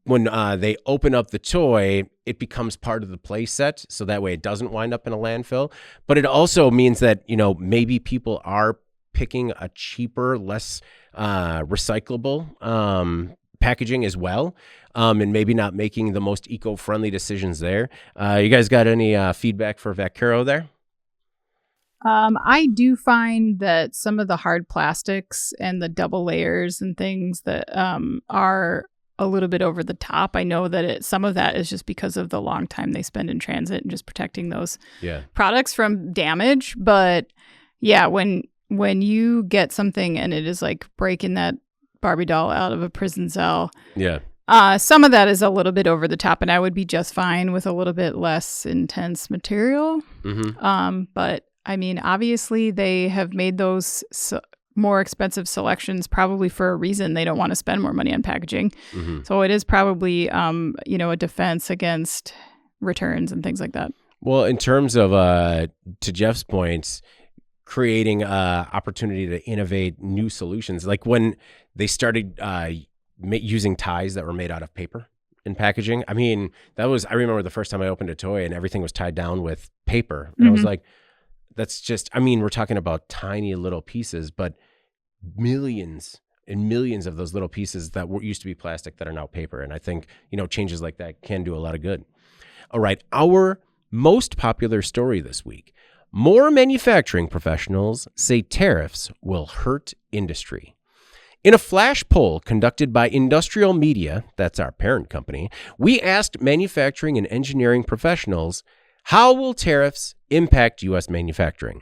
when they open up the toy, it becomes part of the play set. So that way it doesn't wind up in a landfill. But it also means that, maybe people are picking a cheaper, less recyclable packaging as well, and maybe not making the most eco-friendly decisions there. You guys got any feedback for Vaccaro there? I do find that some of the hard plastics and the double layers and things that are a little bit over the top. I know that some of that is just because of the long time they spend in transit and just protecting those products from damage. But yeah, when you get something and it is like breaking that Barbie doll out of a prison cell, some of that is a little bit over the top, and I would be just fine with a little bit less intense material. Mm-hmm. But I mean, obviously they have made those more expensive selections probably for a reason. They don't want to spend more money on packaging. Mm-hmm. So it is probably, a defense against returns and things like that. Well, in terms of, to Jeff's points, creating opportunity to innovate new solutions, like when they started using ties that were made out of paper in packaging. I mean, I remember the first time I opened a toy and everything was tied down with paper. And I was like, that's just, we're talking about tiny little pieces, but millions and millions of those little pieces that used to be plastic that are now paper. And I think, changes like that can do a lot of good. All right. Our most popular story this week. More manufacturing professionals say tariffs will hurt industry. In a flash poll conducted by Industrial Media, that's our parent company, we asked manufacturing and engineering professionals, how will tariffs impact U.S. manufacturing?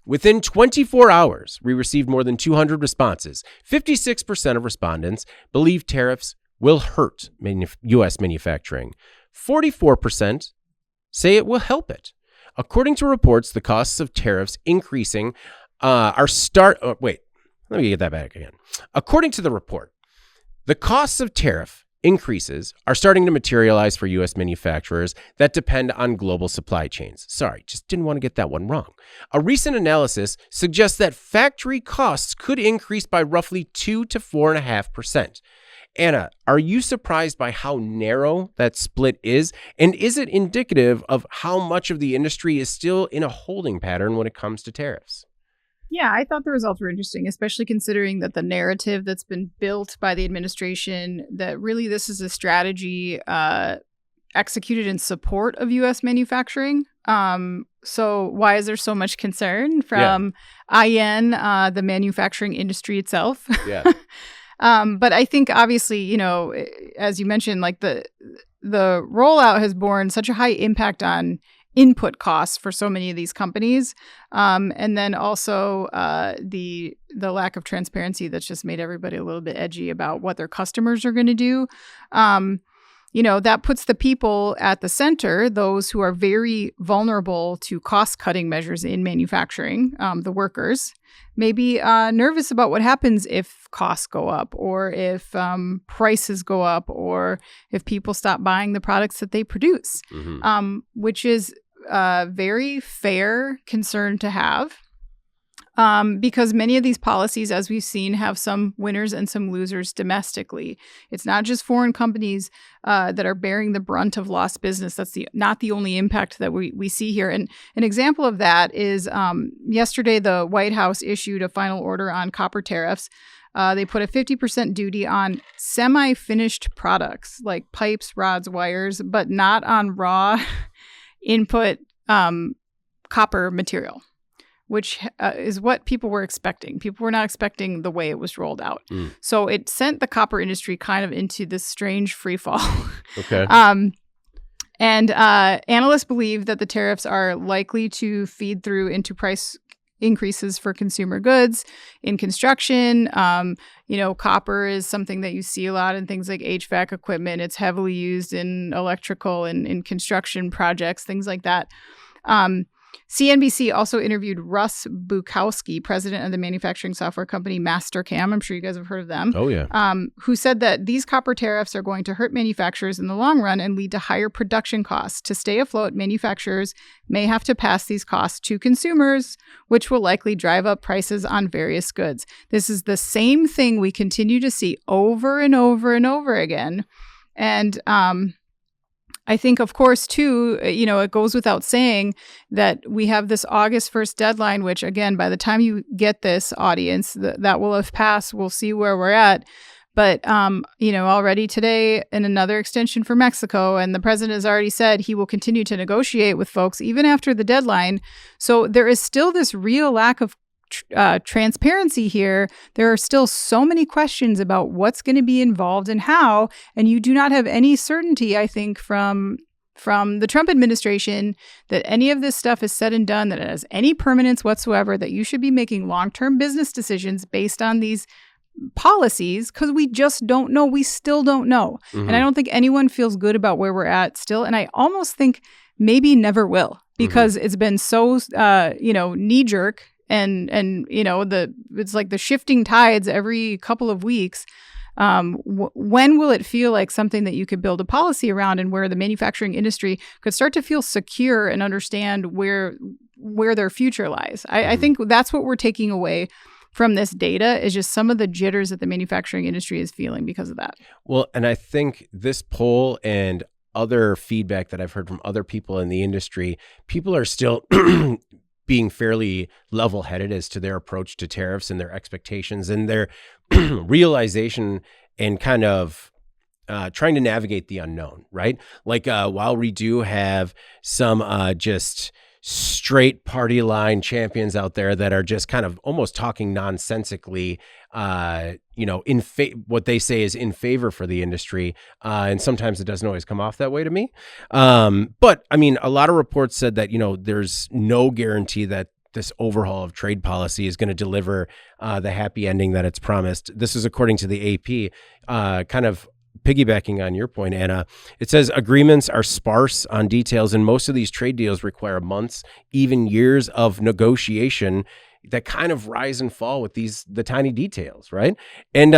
Within 24 hours, we received more than 200 responses. 56% of respondents believe tariffs will hurt U.S. manufacturing. 44% say it will help it. According to reports, the costs of tariffs increasing let me get that back again. According to the report, the costs of tariff increases are starting to materialize for U.S. manufacturers that depend on global supply chains. Sorry, just didn't want to get that one wrong. A recent analysis suggests that factory costs could increase by roughly 2 to 4.5%. Anna, are you surprised by how narrow that split is? And is it indicative of how much of the industry is still in a holding pattern when it comes to tariffs? Yeah, I thought the results were interesting, especially considering that the narrative that's been built by the administration, that really this is a strategy executed in support of U.S. manufacturing. So why is there so much concern from IN, the manufacturing industry itself? Yeah. But I think obviously, as you mentioned, like the rollout has borne such a high impact on input costs for so many of these companies. And then also the lack of transparency that's just made everybody a little bit edgy about what their customers are going to do. That puts the people at the center, those who are very vulnerable to cost-cutting measures in manufacturing, the workers, maybe nervous about what happens if costs go up or if prices go up or if people stop buying the products that they produce, which is a very fair concern to have. because many of these policies, as we've seen, have some winners and some losers domestically. It's not just foreign companies that are bearing the brunt of lost business. That's not the only impact that we see here. And an example of that is yesterday, the White House issued a final order on copper tariffs. They put a 50% duty on semi-finished products like pipes, rods, wires, but not on raw input copper material, which is what people were expecting. People were not expecting the way it was rolled out. So it sent the copper industry kind of into this strange free fall. Okay. And analysts believe that the tariffs are likely to feed through into price increases for consumer goods in construction. Copper is something that you see a lot in things like HVAC equipment. It's heavily used in electrical and in construction projects, things like that. CNBC also interviewed Russ Bukowski, president of the manufacturing software company Mastercam. I'm sure you guys have heard of them. Oh, yeah. Who said that these copper tariffs are going to hurt manufacturers in the long run and lead to higher production costs. To stay afloat, manufacturers may have to pass these costs to consumers, which will likely drive up prices on various goods. This is the same thing we continue to see over and over and over again. And I think, of course, too, it goes without saying that we have this August 1st deadline, which, again, by the time you get this, audience, that will have passed. We'll see where we're at. But, already today, in another extension for Mexico, and the president has already said he will continue to negotiate with folks even after the deadline. So there is still this real lack of transparency here. There are still so many questions about what's going to be involved and how, and you do not have any certainty, I think, from the Trump administration that any of this stuff is said and done, that it has any permanence whatsoever, that you should be making long-term business decisions based on these policies, because we just don't know. We still don't know. And I don't think anyone feels good about where we're at still. And I almost think maybe never will, because it's been so, knee-jerk. And it's like the shifting tides every couple of weeks. When will it feel like something that you could build a policy around, and where the manufacturing industry could start to feel secure and understand where their future lies? I think that's what we're taking away from this data, is just some of the jitters that the manufacturing industry is feeling because of that. Well, and I think this poll and other feedback that I've heard from other people in the industry, people are still being fairly level-headed as to their approach to tariffs and their expectations and their realization and kind of trying to navigate the unknown, right? Like while we do have some just straight party line champions out there that are just kind of almost talking nonsensically, what they say is in favor for the industry. And sometimes it doesn't always come off that way to me. But I mean, a lot of reports said that, there's no guarantee that this overhaul of trade policy is going to deliver the happy ending that it's promised. This is according to the AP, kind of piggybacking on your point, Anna. It says agreements are sparse on details, and most of these trade deals require months, even years of negotiation that kind of rise and fall with the tiny details, right? And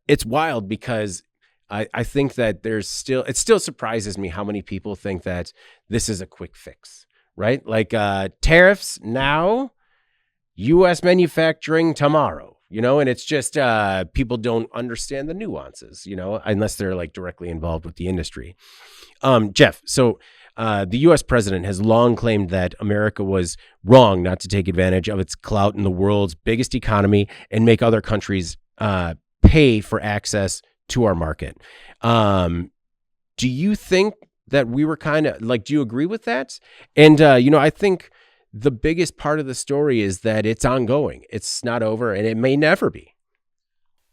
it's wild because I think that it still surprises me how many people think that this is a quick fix, right? Like tariffs now, U.S. manufacturing tomorrow. And it's just people don't understand the nuances, unless they're like directly involved with the industry. Jeff, so the U.S. president has long claimed that America was wrong not to take advantage of its clout in the world's biggest economy and make other countries pay for access to our market. Do you think that we were kind of like, do you agree with that? And, I think the biggest part of the story is that it's ongoing. It's not over, and it may never be.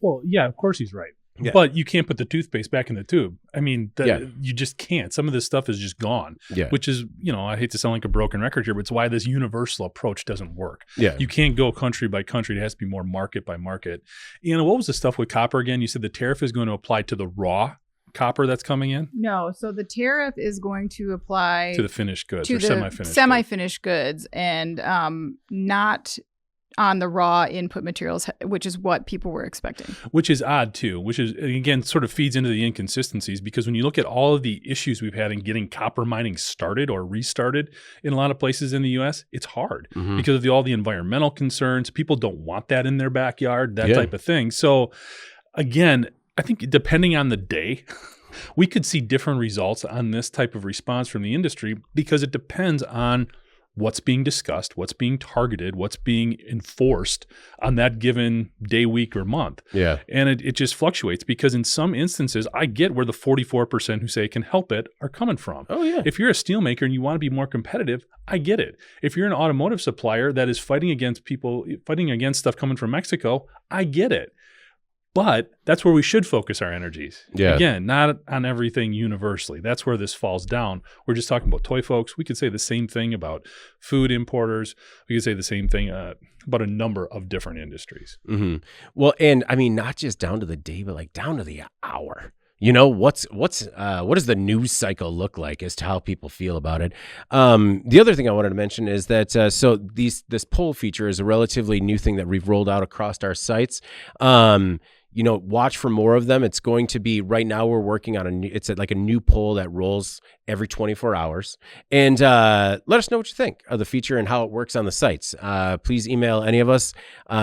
Well, yeah, of course he's right. Yeah. But you can't put the toothpaste back in the tube. I mean, you just can't. Some of this stuff is just gone, which is, I hate to sound like a broken record here, but it's why this universal approach doesn't work. Yeah. You can't go country by country. It has to be more market by market. What was the stuff with copper again? You said the tariff is going to apply to the raw copper that's coming in? No. So the tariff is going to apply to the finished goods or semi-finished semi-finished goods, and not on the raw input materials, which is what people were expecting. Which is odd too, which is, again, sort of feeds into the inconsistencies, because when you look at all of the issues we've had in getting copper mining started or restarted in a lot of places in the U.S., it's hard because of all the environmental concerns. People don't want that in their backyard, that type of thing. So again, I think depending on the day, we could see different results on this type of response from the industry, because it depends on what's being discussed, what's being targeted, what's being enforced on that given day, week, or month. Yeah. And it just fluctuates, because in some instances, I get where the 44% who say it can help it are coming from. Oh, yeah. If you're a steelmaker and you want to be more competitive, I get it. If you're an automotive supplier that is fighting against stuff coming from Mexico, I get it. But that's where we should focus our energies. Yeah. Again, not on everything universally. That's where this falls down. We're just talking about toy folks. We could say the same thing about food importers. We could say the same thing about a number of different industries. Well, and I mean, not just down to the day, but like down to the hour. You know, what does the news cycle look like as to how people feel about it? The other thing I wanted to mention is that this poll feature is a relatively new thing that we've rolled out across our sites. Watch for more of them. It's going to be, right now we're working on a new poll that rolls every 24 hours. And let us know what you think of the feature and how it works on the sites. Please email any of us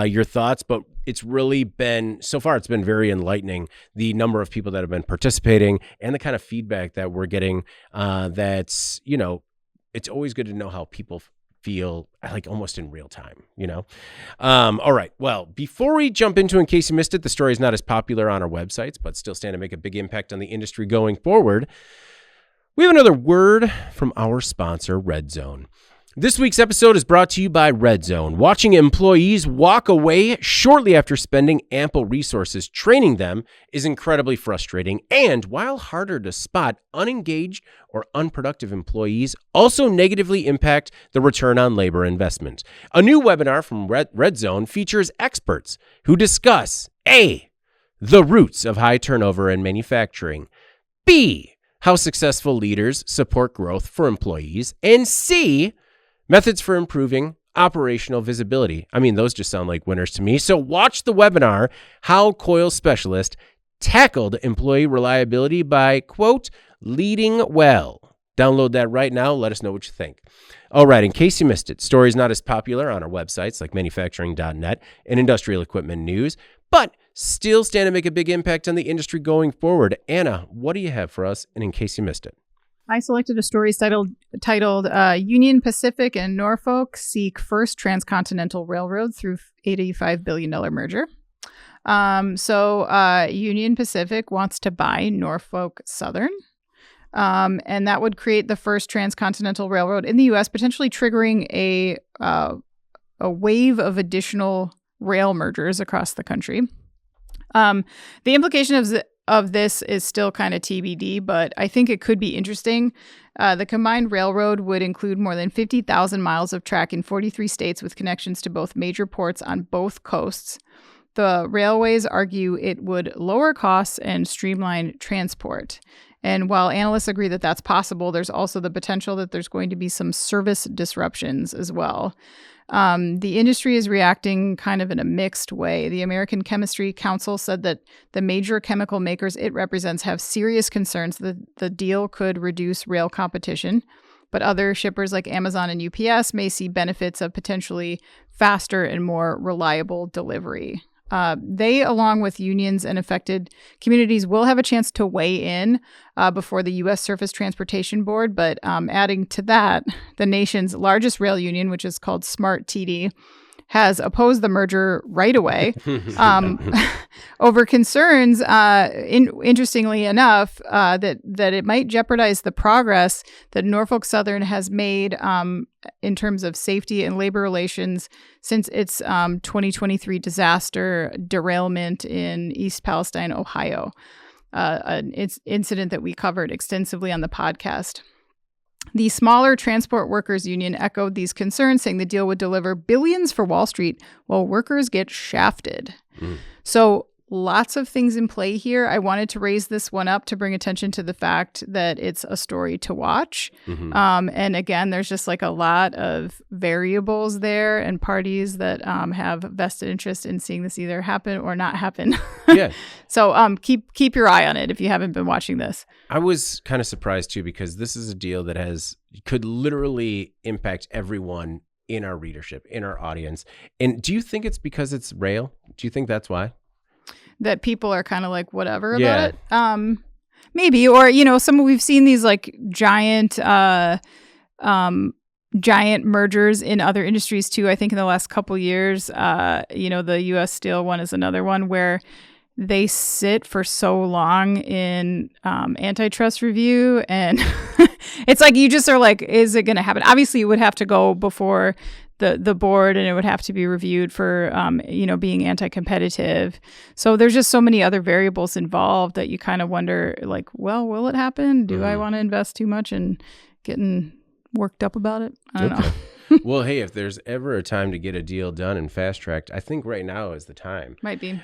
your thoughts, but it's really been, so far, it's been very enlightening, the number of people that have been participating and the kind of feedback that we're getting. It's always good to know how people feel, like almost in real time, All right. Well, before we jump into, in case you missed it, the story is not as popular on our websites, but still stand to make a big impact on the industry going forward. We have another word from our sponsor, Red Zone. This week's episode is brought to you by Red Zone. Watching employees walk away shortly after spending ample resources training them is incredibly frustrating, and while harder to spot, unengaged or unproductive employees also negatively impact the return on labor investment. A new webinar from Red Zone features experts who discuss A, the roots of high turnover in manufacturing, B, how successful leaders support growth for employees, and C, methods for improving operational visibility. I mean, those just sound like winners to me. So watch the webinar, How Coil Specialist Tackled Employee Reliability by, quote, leading well. Download that right now. Let us know what you think. All right, in case you missed it, stories not as popular on our websites like manufacturing.net and Industrial Equipment News, but still stand to make a big impact on the industry going forward. Anna, what do you have for us? And in case you missed it. I selected a story titled Union Pacific and Norfolk Seek First Transcontinental Railroad Through $85 billion Merger. Union Pacific wants to buy Norfolk Southern, and that would create the first transcontinental railroad in the U.S., potentially triggering a wave of additional rail mergers across the country. The implication of this is still kind of TBD, but I think it could be interesting. The combined railroad would include more than 50,000 miles of track in 43 states with connections to both major ports on both coasts. The railways argue it would lower costs and streamline transport. And while analysts agree that that's possible, there's also the potential that there's going to be some service disruptions as well. The industry is reacting kind of in a mixed way. The American Chemistry Council said that the major chemical makers it represents have serious concerns that the deal could reduce rail competition, but other shippers like Amazon and UPS may see benefits of potentially faster and more reliable delivery. They, along with unions and affected communities, will have a chance to weigh in before the U.S. Surface Transportation Board. But adding to that, the nation's largest rail union, which is called SMART TD, has opposed the merger right away over concerns, interestingly enough, that it might jeopardize the progress that Norfolk Southern has made in terms of safety and labor relations since its 2023 disaster derailment in East Palestine, Ohio, an incident that we covered extensively on the podcast. The smaller transport workers union echoed these concerns, saying the deal would deliver billions for Wall Street while workers get shafted. So lots of things in play here. I wanted to raise this one up to bring attention to the fact that it's a story to watch. Mm-hmm. And again, there's just like a lot of variables there and parties that have vested interest in seeing this either happen or not happen. Yeah. So keep your eye on it if you haven't been watching this. I was kind of surprised too, because this is a deal that could literally impact everyone in our readership, in our audience. And do you think it's because it's rail? Do you think that's why? That people are kind of like whatever about it. Maybe, or we've seen these like giant mergers in other industries too. I think in the last couple years, the U.S. Steel one is another one where they sit for so long in antitrust review, and it's like you just are like, is it going to happen? Obviously, it would have to go before the board, and it would have to be reviewed for being anti-competitive. So there's just so many other variables involved that you kind of wonder, like, well, will it happen? Do I want to invest too much in getting worked up about it? I don't know. Well, hey, if there's ever a time to get a deal done and fast-tracked, I think right now is the time. Might be.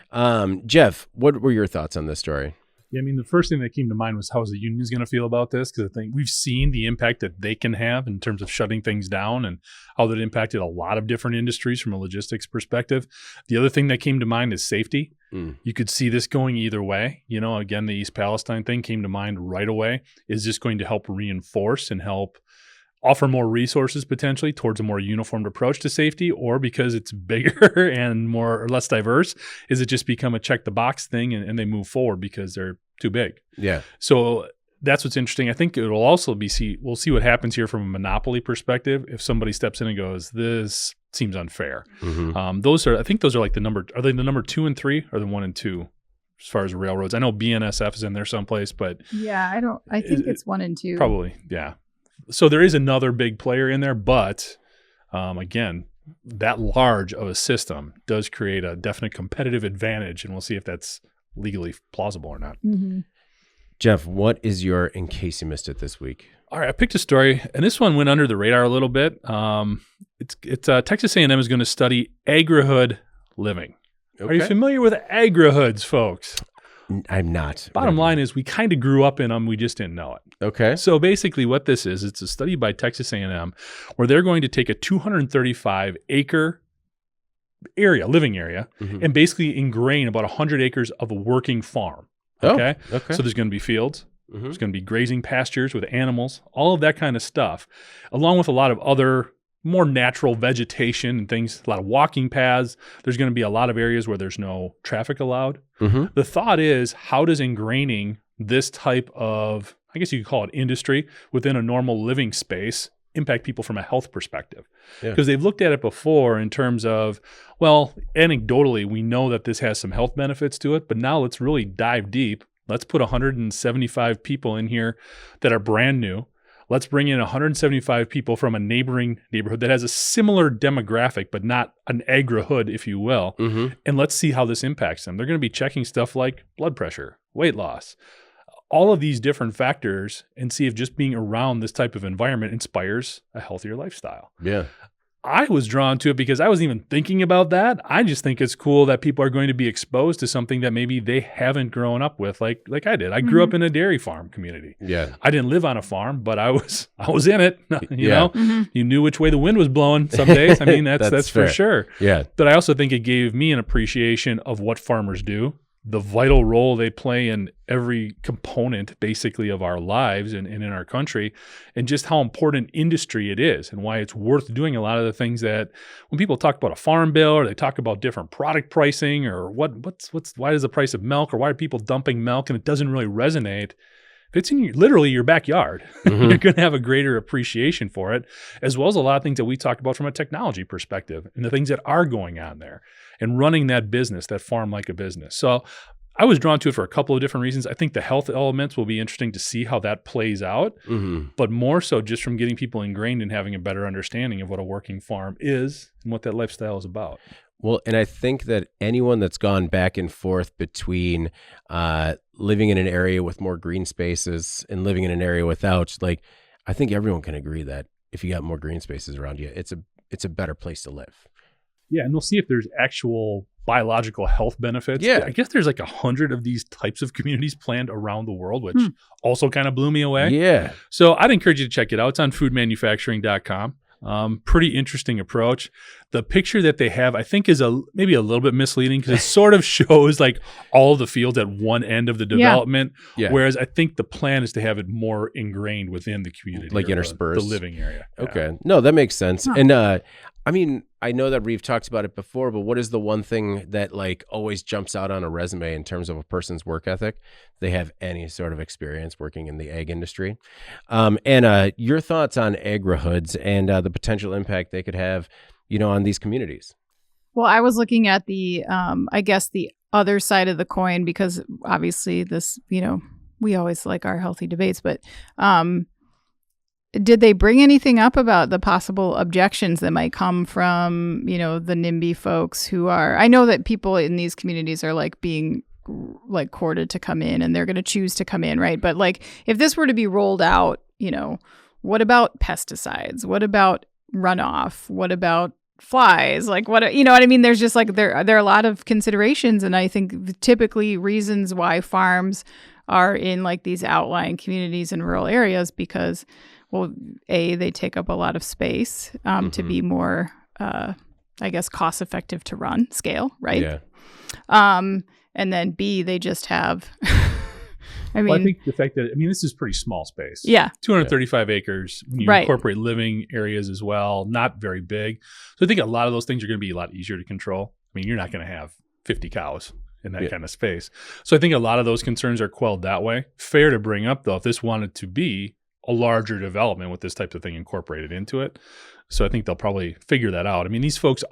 Jeff, what were your thoughts on this story? Yeah, I mean, the first thing that came to mind was how is the unions going to feel about this? Because I think we've seen the impact that they can have in terms of shutting things down and how that impacted a lot of different industries from a logistics perspective. The other thing that came to mind is safety. You could see this going either way. Again, the East Palestine thing came to mind right away. Is this going to help reinforce and help offer more resources potentially towards a more uniformed approach to safety, or because it's bigger and more or less diverse, is it just become a check the box thing and they move forward because they're too big? Yeah. So that's what's interesting. I think it'll also we'll see what happens here from a monopoly perspective. If somebody steps in and goes, this seems unfair. Mm-hmm. Those are like are they the number 2 and 3 or the 1 and 2? As far as railroads, I know BNSF is in there someplace, but yeah, I think it's 1 and 2. Probably. Yeah. So there is another big player in there, but again, that large of a system does create a definite competitive advantage, and we'll see if that's legally plausible or not. Mm-hmm. Jeff, what is your in case you missed it this week? All right, I picked a story, and this one went under the radar a little bit. It's Texas A&M is going to study agrihood living. Okay. Are you familiar with agrihoods, folks? I'm not. Bottom line is we kind of grew up in them. We just didn't know it. Okay. So basically what this is, it's a study by Texas A&M where they're going to take a 235-acre living area, and basically ingrain about 100 acres of a working farm. Okay. Oh, okay. So there's going to be fields. There's going to be grazing pastures with animals, all of that kind of stuff, along with a lot of other more natural vegetation and things, a lot of walking paths. There's going to be a lot of areas where there's no traffic allowed. The thought is, how does ingraining this type of, I guess you could call it industry, within a normal living space impact people from a health perspective? Because they've looked at it before in terms of, well, anecdotally, we know that this has some health benefits to it, but now let's really dive deep. Let's put 175 people in here that are brand new. Let's bring in 175 people from a neighboring neighborhood that has a similar demographic, but not an agri-hood, if you will. And let's see how this impacts them. They're going to be checking stuff like blood pressure, weight loss, all of these different factors, and see if just being around this type of environment inspires a healthier lifestyle. Yeah. I was drawn to it because I wasn't even thinking about that. I just think it's cool that people are going to be exposed to something that maybe they haven't grown up with, like I did. I grew up in a dairy farm community. Yeah. I didn't live on a farm, but I was in it. You know, you knew which way the wind was blowing some days. I mean, that's for sure. Yeah. But I also think it gave me an appreciation of what farmers do, the vital role they play in every component basically of our lives and in our country, and just how important industry it is and why it's worth doing a lot of the things that when people talk about a farm bill or they talk about different product pricing or why is the price of milk or why are people dumping milk and it doesn't really resonate. If it's in literally your backyard, you're going to have a greater appreciation for it, as well as a lot of things that we talk about from a technology perspective and the things that are going on there and running that business, that farm like a business. So I was drawn to it for a couple of different reasons. I think the health elements will be interesting to see how that plays out, but more so just from getting people ingrained and having a better understanding of what a working farm is and what that lifestyle is about. Well, and I think that anyone that's gone back and forth between living in an area with more green spaces and living in an area without, like, I think everyone can agree that if you got more green spaces around you, it's a better place to live. Yeah, and we'll see if there's actual biological health benefits. Yeah. I guess there's like 100 of these types of communities planned around the world, which also kind of blew me away. Yeah. So I'd encourage you to check it out. It's on foodmanufacturing.com. Pretty interesting approach. The picture that they have, I think, is maybe a little bit misleading because it sort of shows like all the fields at one end of the development. Yeah. Whereas I think the plan is to have it more ingrained within the community, like interspersed, the living area. Okay, no, that makes sense. And I mean, I know that we've talked about it before, but what is the one thing that like always jumps out on a resume in terms of a person's work ethic? They have any sort of experience working in the ag industry. And your thoughts on agri-hoods and the potential impact they could have, on these communities? Well, I was looking at the, I guess the other side of the coin, because obviously this, we always like our healthy debates, but did they bring anything up about the possible objections that might come from, the NIMBY folks who are, I know that people in these communities are like being like courted to come in and they're going to choose to come in, right? But like if this were to be rolled out, what about pesticides? What about runoff? What about flies? Like what, what I mean? There's just like, there are a lot of considerations. And I think typically reasons why farms are in like these outlying communities in rural areas because, well, they take up a lot of space to be more, I guess, cost effective to run scale, right? Yeah. And then B, they just have, I think the fact that, this is pretty small space. Yeah. 235 acres. You incorporate living areas as well, not very big. So I think a lot of those things are going to be a lot easier to control. You're not going to have 50 cows in that kind of space. So I think a lot of those concerns are quelled that way. Fair to bring up, though, if this wanted to be a larger development with this type of thing incorporated into it. So I think they'll probably figure that out. These folks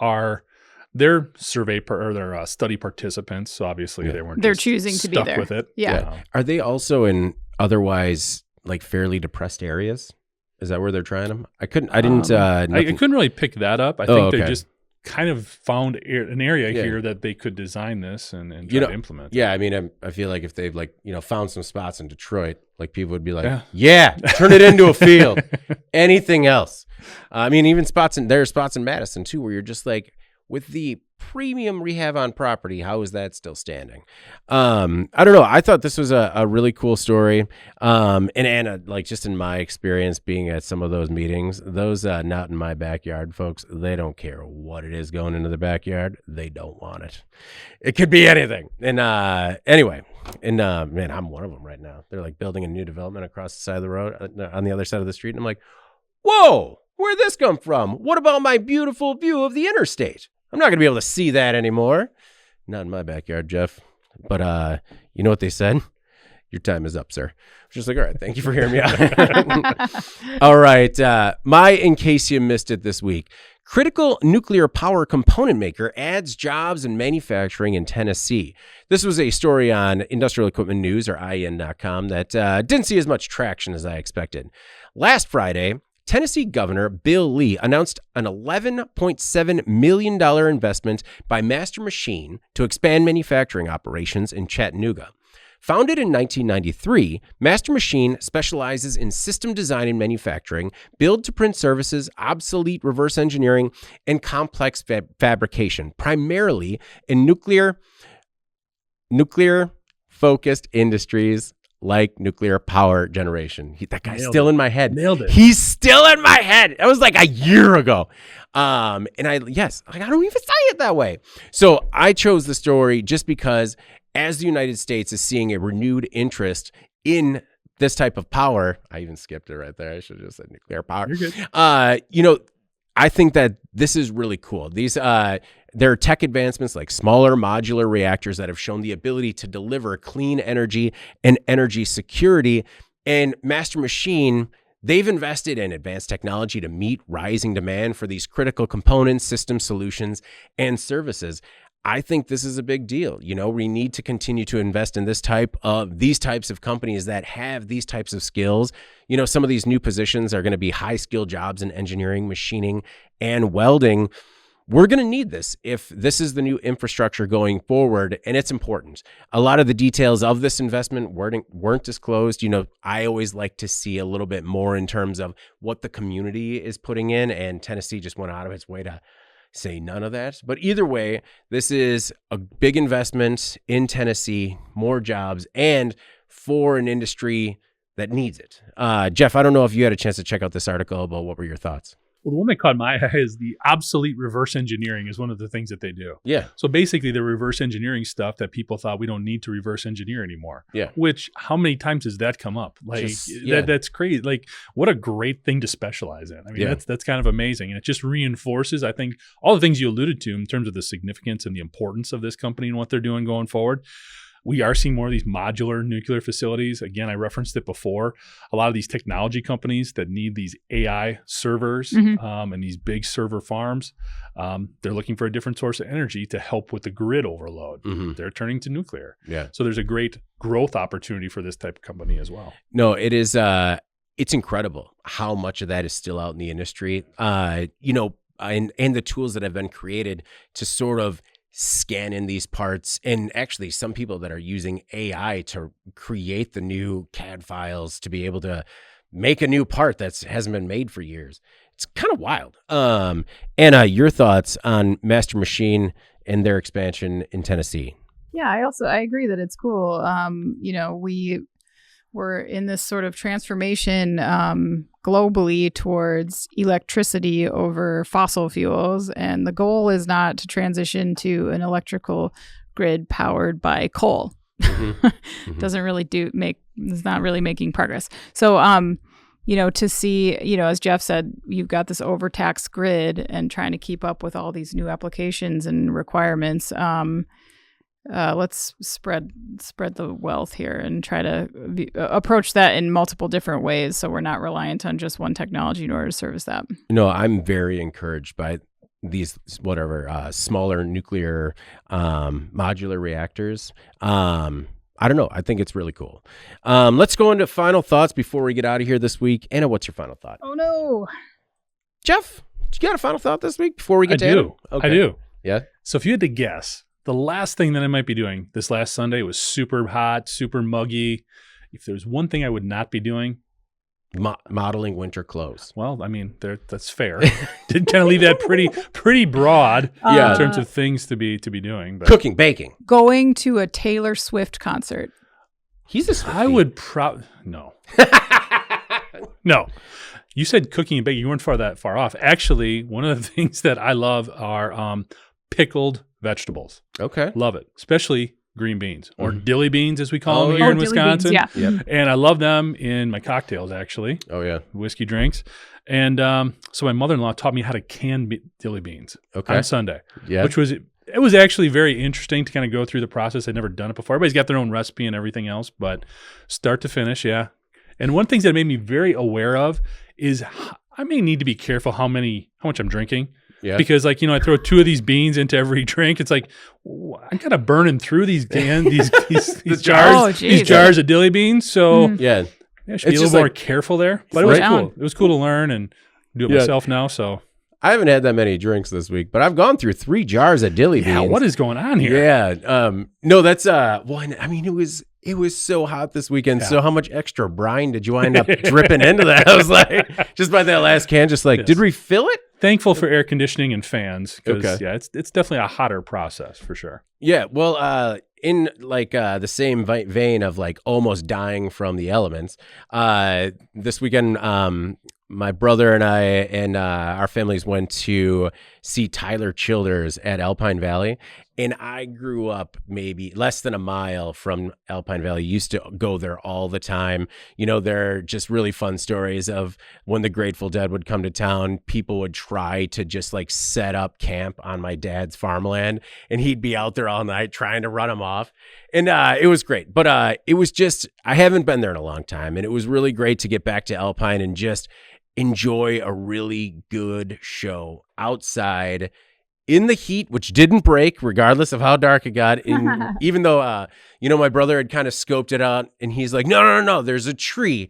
they're they're study participants. So obviously they're choosing to be there with it. Yeah. Are they also in otherwise like fairly depressed areas? Is that where they're trying them? I couldn't really pick that up. I think they just kind of found an area here that they could design this and try to implement. Yeah. I feel like if they've found some spots in Detroit, like people would be like, turn it into a field. Anything else? Even spots in Madison too, where you're just like, with the premium we have on property, how is that still standing? I don't know. I thought this was a really cool story. And Anna, like just in my experience being at some of those meetings, those not in my backyard folks, they don't care what it is going into the backyard. They don't want it. It could be anything. And anyway, and man, I'm one of them right now. They're like building a new development across the side of the road on the other side of the street. And I'm like, whoa, where'd this come from? What about my beautiful view of the interstate? I'm not going to be able to see that anymore. Not in my backyard, Jeff. But you know what they said? Your time is up, sir. I was just like, all right, thank you for hearing me out. All right. In case you missed it this week, critical nuclear power component maker adds jobs in manufacturing in Tennessee. This was a story on Industrial Equipment News, or IEN.com, that didn't see as much traction as I expected. Last Friday, Tennessee Governor Bill Lee announced an $11.7 million investment by Master Machine to expand manufacturing operations in Chattanooga. Founded in 1993, Master Machine specializes in system design and manufacturing, build-to-print services, obsolete reverse engineering, and complex fabrication, primarily in nuclear-focused industries like nuclear power generation. That guy's still in my head. Nailed it. He's still in my head. That was like a year ago. And I don't even say it that way. So I chose the story just because as the United States is seeing a renewed interest in this type of power, I even skipped it right there. I should have just said nuclear power. You're good. I think that this is really cool. There are tech advancements like smaller modular reactors that have shown the ability to deliver clean energy and energy security. And Master Machine, they've invested in advanced technology to meet rising demand for these critical components, system solutions, and services. I think this is a big deal. We need to continue to invest in these types of companies that have these types of skills. Some of these new positions are going to be high skill jobs in engineering, machining, and welding. We're going to need this if this is the new infrastructure going forward, and it's important. A lot of the details of this investment weren't disclosed. I always like to see a little bit more in terms of what the community is putting in, and Tennessee just went out of its way to say none of that. But either way, this is a big investment in Tennessee, more jobs, and for an industry that needs it. Jeff, I don't know if you had a chance to check out this article, but what were your thoughts? Well, the one that caught my eye is the obsolete reverse engineering is one of the things that they do. Yeah. So basically the reverse engineering stuff that people thought we don't need to reverse engineer anymore. Yeah. Which, how many times has that come up? Like that's crazy. Like what a great thing to specialize in. I mean, that's kind of amazing. And it just reinforces, I think, all the things you alluded to in terms of the significance and the importance of this company and what they're doing going forward. We are seeing more of these modular nuclear facilities. Again, I referenced it before. A lot of these technology companies that need these AI servers and these big server farms, they're looking for a different source of energy to help with the grid overload. They're turning to nuclear. Yeah. So there's a great growth opportunity for this type of company as well. No, it is. It's incredible how much of that is still out in the industry. And the tools that have been created to sort of scan in these parts, and actually some people that are using AI to create the new CAD files to be able to make a new part that hasn't been made for years. It's kind of wild. Anna, your thoughts on Master Machine and their expansion in Tennessee? Yeah, I agree that it's cool. We're in this sort of transformation globally towards electricity over fossil fuels. And the goal is not to transition to an electrical grid powered by coal. Doesn't really it's not really making progress. So, to see, as Jeff said, you've got this overtaxed grid and trying to keep up with all these new applications and requirements. Let's spread the wealth here and try to approach that in multiple different ways, so we're not reliant on just one technology in order to service that. I'm very encouraged by these smaller nuclear modular reactors. I don't know. I think it's really cool. Let's go into final thoughts before we get out of here this week. Anna, what's your final thought? Oh no, Jeff, you got a final thought this week before we get to Anna? Okay. I do. Yeah. So if you had to guess, the last thing that I might be doing this last Sunday was super hot, super muggy. If there's one thing I would not be doing, modeling winter clothes. Well, I mean, that's fair. Did kind of leave that pretty broad in terms of things to be doing. But cooking, baking, going to a Taylor Swift concert. He's a Swiftie. I would no. No. You said cooking and baking. You weren't that far off. Actually, one of the things that I love are pickled vegetables. Okay. Love it. Especially green beans or dilly beans, as we call them here in Wisconsin. Beans, yeah. Yep. And I love them in my cocktails, actually. Oh, yeah. Whiskey drinks. And so my mother-in-law taught me how to can dilly beans on Sunday, which was actually very interesting to kind of go through the process. I'd never done it before. Everybody's got their own recipe and everything else, but start to finish, yeah. And one thing that made me very aware of is I may need to be careful how much I'm drinking. Yeah. Because I throw 2 of these beans into every drink. It's like I gotta burn them through these jars of dilly beans. So I should be a little more careful there. But it was cool. It was cool to learn and do it myself now. So I haven't had that many drinks this week, but I've gone through 3 jars of dilly beans. Yeah, what is going on here? Yeah. No, that's one. I mean, it was so hot this weekend. Yeah. So how much extra brine did you wind up dripping into that? I was like, just by that last can, did we fill it? Thankful for air conditioning and fans. Because it's definitely a hotter process for sure. Yeah. Well, in the same vein of almost dying from the elements, this weekend, my brother and I and our families went to see Tyler Childers at Alpine Valley. And I grew up maybe less than a mile from Alpine Valley. Used to go there all the time. They're just really fun stories of when the Grateful Dead would come to town, people would try to just set up camp on my dad's farmland. And he'd be out there all night trying to run them off. And it was great. But it was just, I haven't been there in a long time. And it was really great to get back to Alpine and just enjoy a really good show outside in the heat, which didn't break regardless of how dark it got. Even though, my brother had kind of scoped it out and he's like, no, there's a tree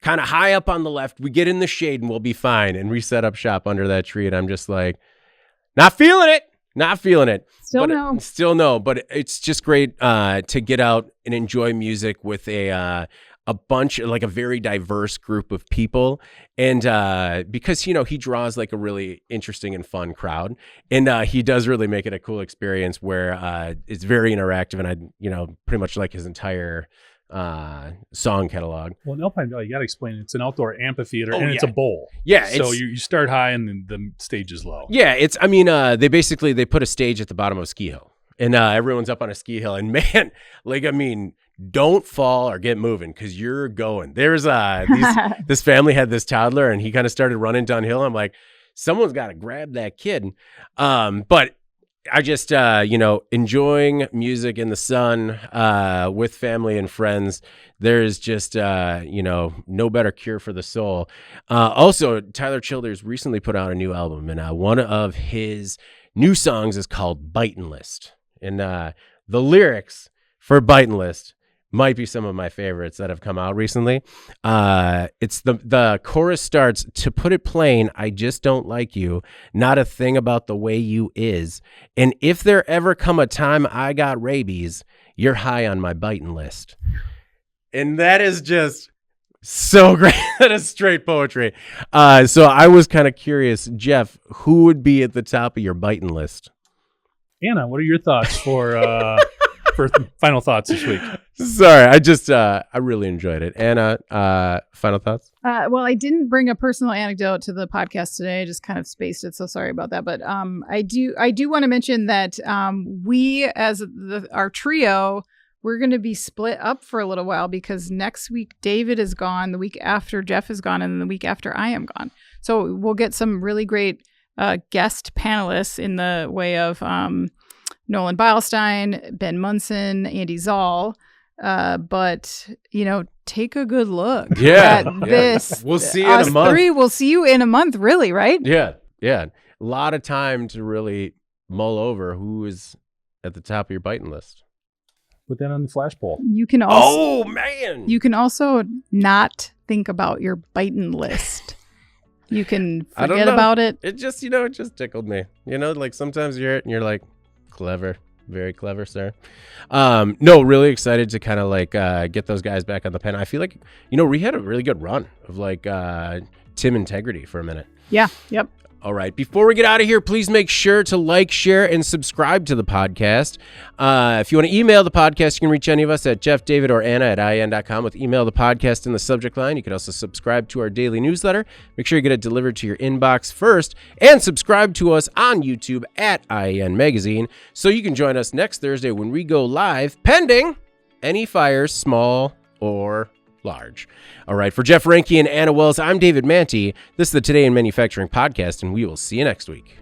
kind of high up on the left. We get in the shade and we'll be fine. And we set up shop under that tree. And I'm just like, not feeling it. Still no. But it's just great to get out and enjoy music with a a bunch, like a very diverse group of people. And because, he draws like a really interesting and fun crowd. And he does really make it a cool experience where it's very interactive. And I, pretty much like his entire song catalog. Well, in Alpine Valley, you got to explain it's an outdoor amphitheater and it's a bowl. Yeah. So you start high and then the stage is low. Yeah. They put a stage at the bottom of a ski hill. And everyone's up on a ski hill. And man, don't fall or get moving because you're going. There's this family had this toddler and he kind of started running downhill. I'm like, someone's got to grab that kid. But I just, enjoying music in the sun with family and friends. There's just, no better cure for the soul. Also, Tyler Childers recently put out a new album, and one of his new songs is called Bitin' List. And the lyrics for Bitin' List might be some of my favorites that have come out recently. It's the chorus starts, "To put it plain, I just don't like you. Not a thing about the way you is. And if there ever come a time I got rabies, you're high on my bitin' list." And that is just so great. That is straight poetry. So I was kind of curious, Jeff, who would be at the top of your bitin' list? Anna, what are your thoughts for final thoughts this week? Sorry, I really enjoyed it. Anna, final thoughts? Well, I didn't bring a personal anecdote to the podcast today. I just kind of spaced it. So sorry about that. But I do want to mention that we, as our trio, we're going to be split up for a little while because next week David is gone, the week after Jeff is gone, and then the week after I am gone. So we'll get some really great guest panelists in the way of Nolan Beilstein, Ben Munson, Andy Zoll. But, take a good look at this. We'll see you in a month. We'll see you in a month, really, right? Yeah. A lot of time to really mull over who is at the top of your biting list. Put that on the flash poll. You can also, oh, man. You can also not think about your biting list. You can forget about it. It just, it just tickled me. Like sometimes you're and you're like, clever, very clever, sir. No, really excited to kind of get those guys back on the pen. I feel like, we had a really good run of Tim Integrity for a minute. Yeah. Yep. All right. Before we get out of here, please make sure to like, share, and subscribe to the podcast. If you want to email the podcast, you can reach any of us at Jeff, David, or Anna at IAN.com with email the podcast in the subject line. You can also subscribe to our daily newsletter. Make sure you get it delivered to your inbox first, and subscribe to us on YouTube at IAN Magazine so you can join us next Thursday when we go live, pending any fires, small or large. All right, for Jeff Reinke and Anna Wells, I'm David Manti. This is the Today in Manufacturing podcast, and we will see you next week.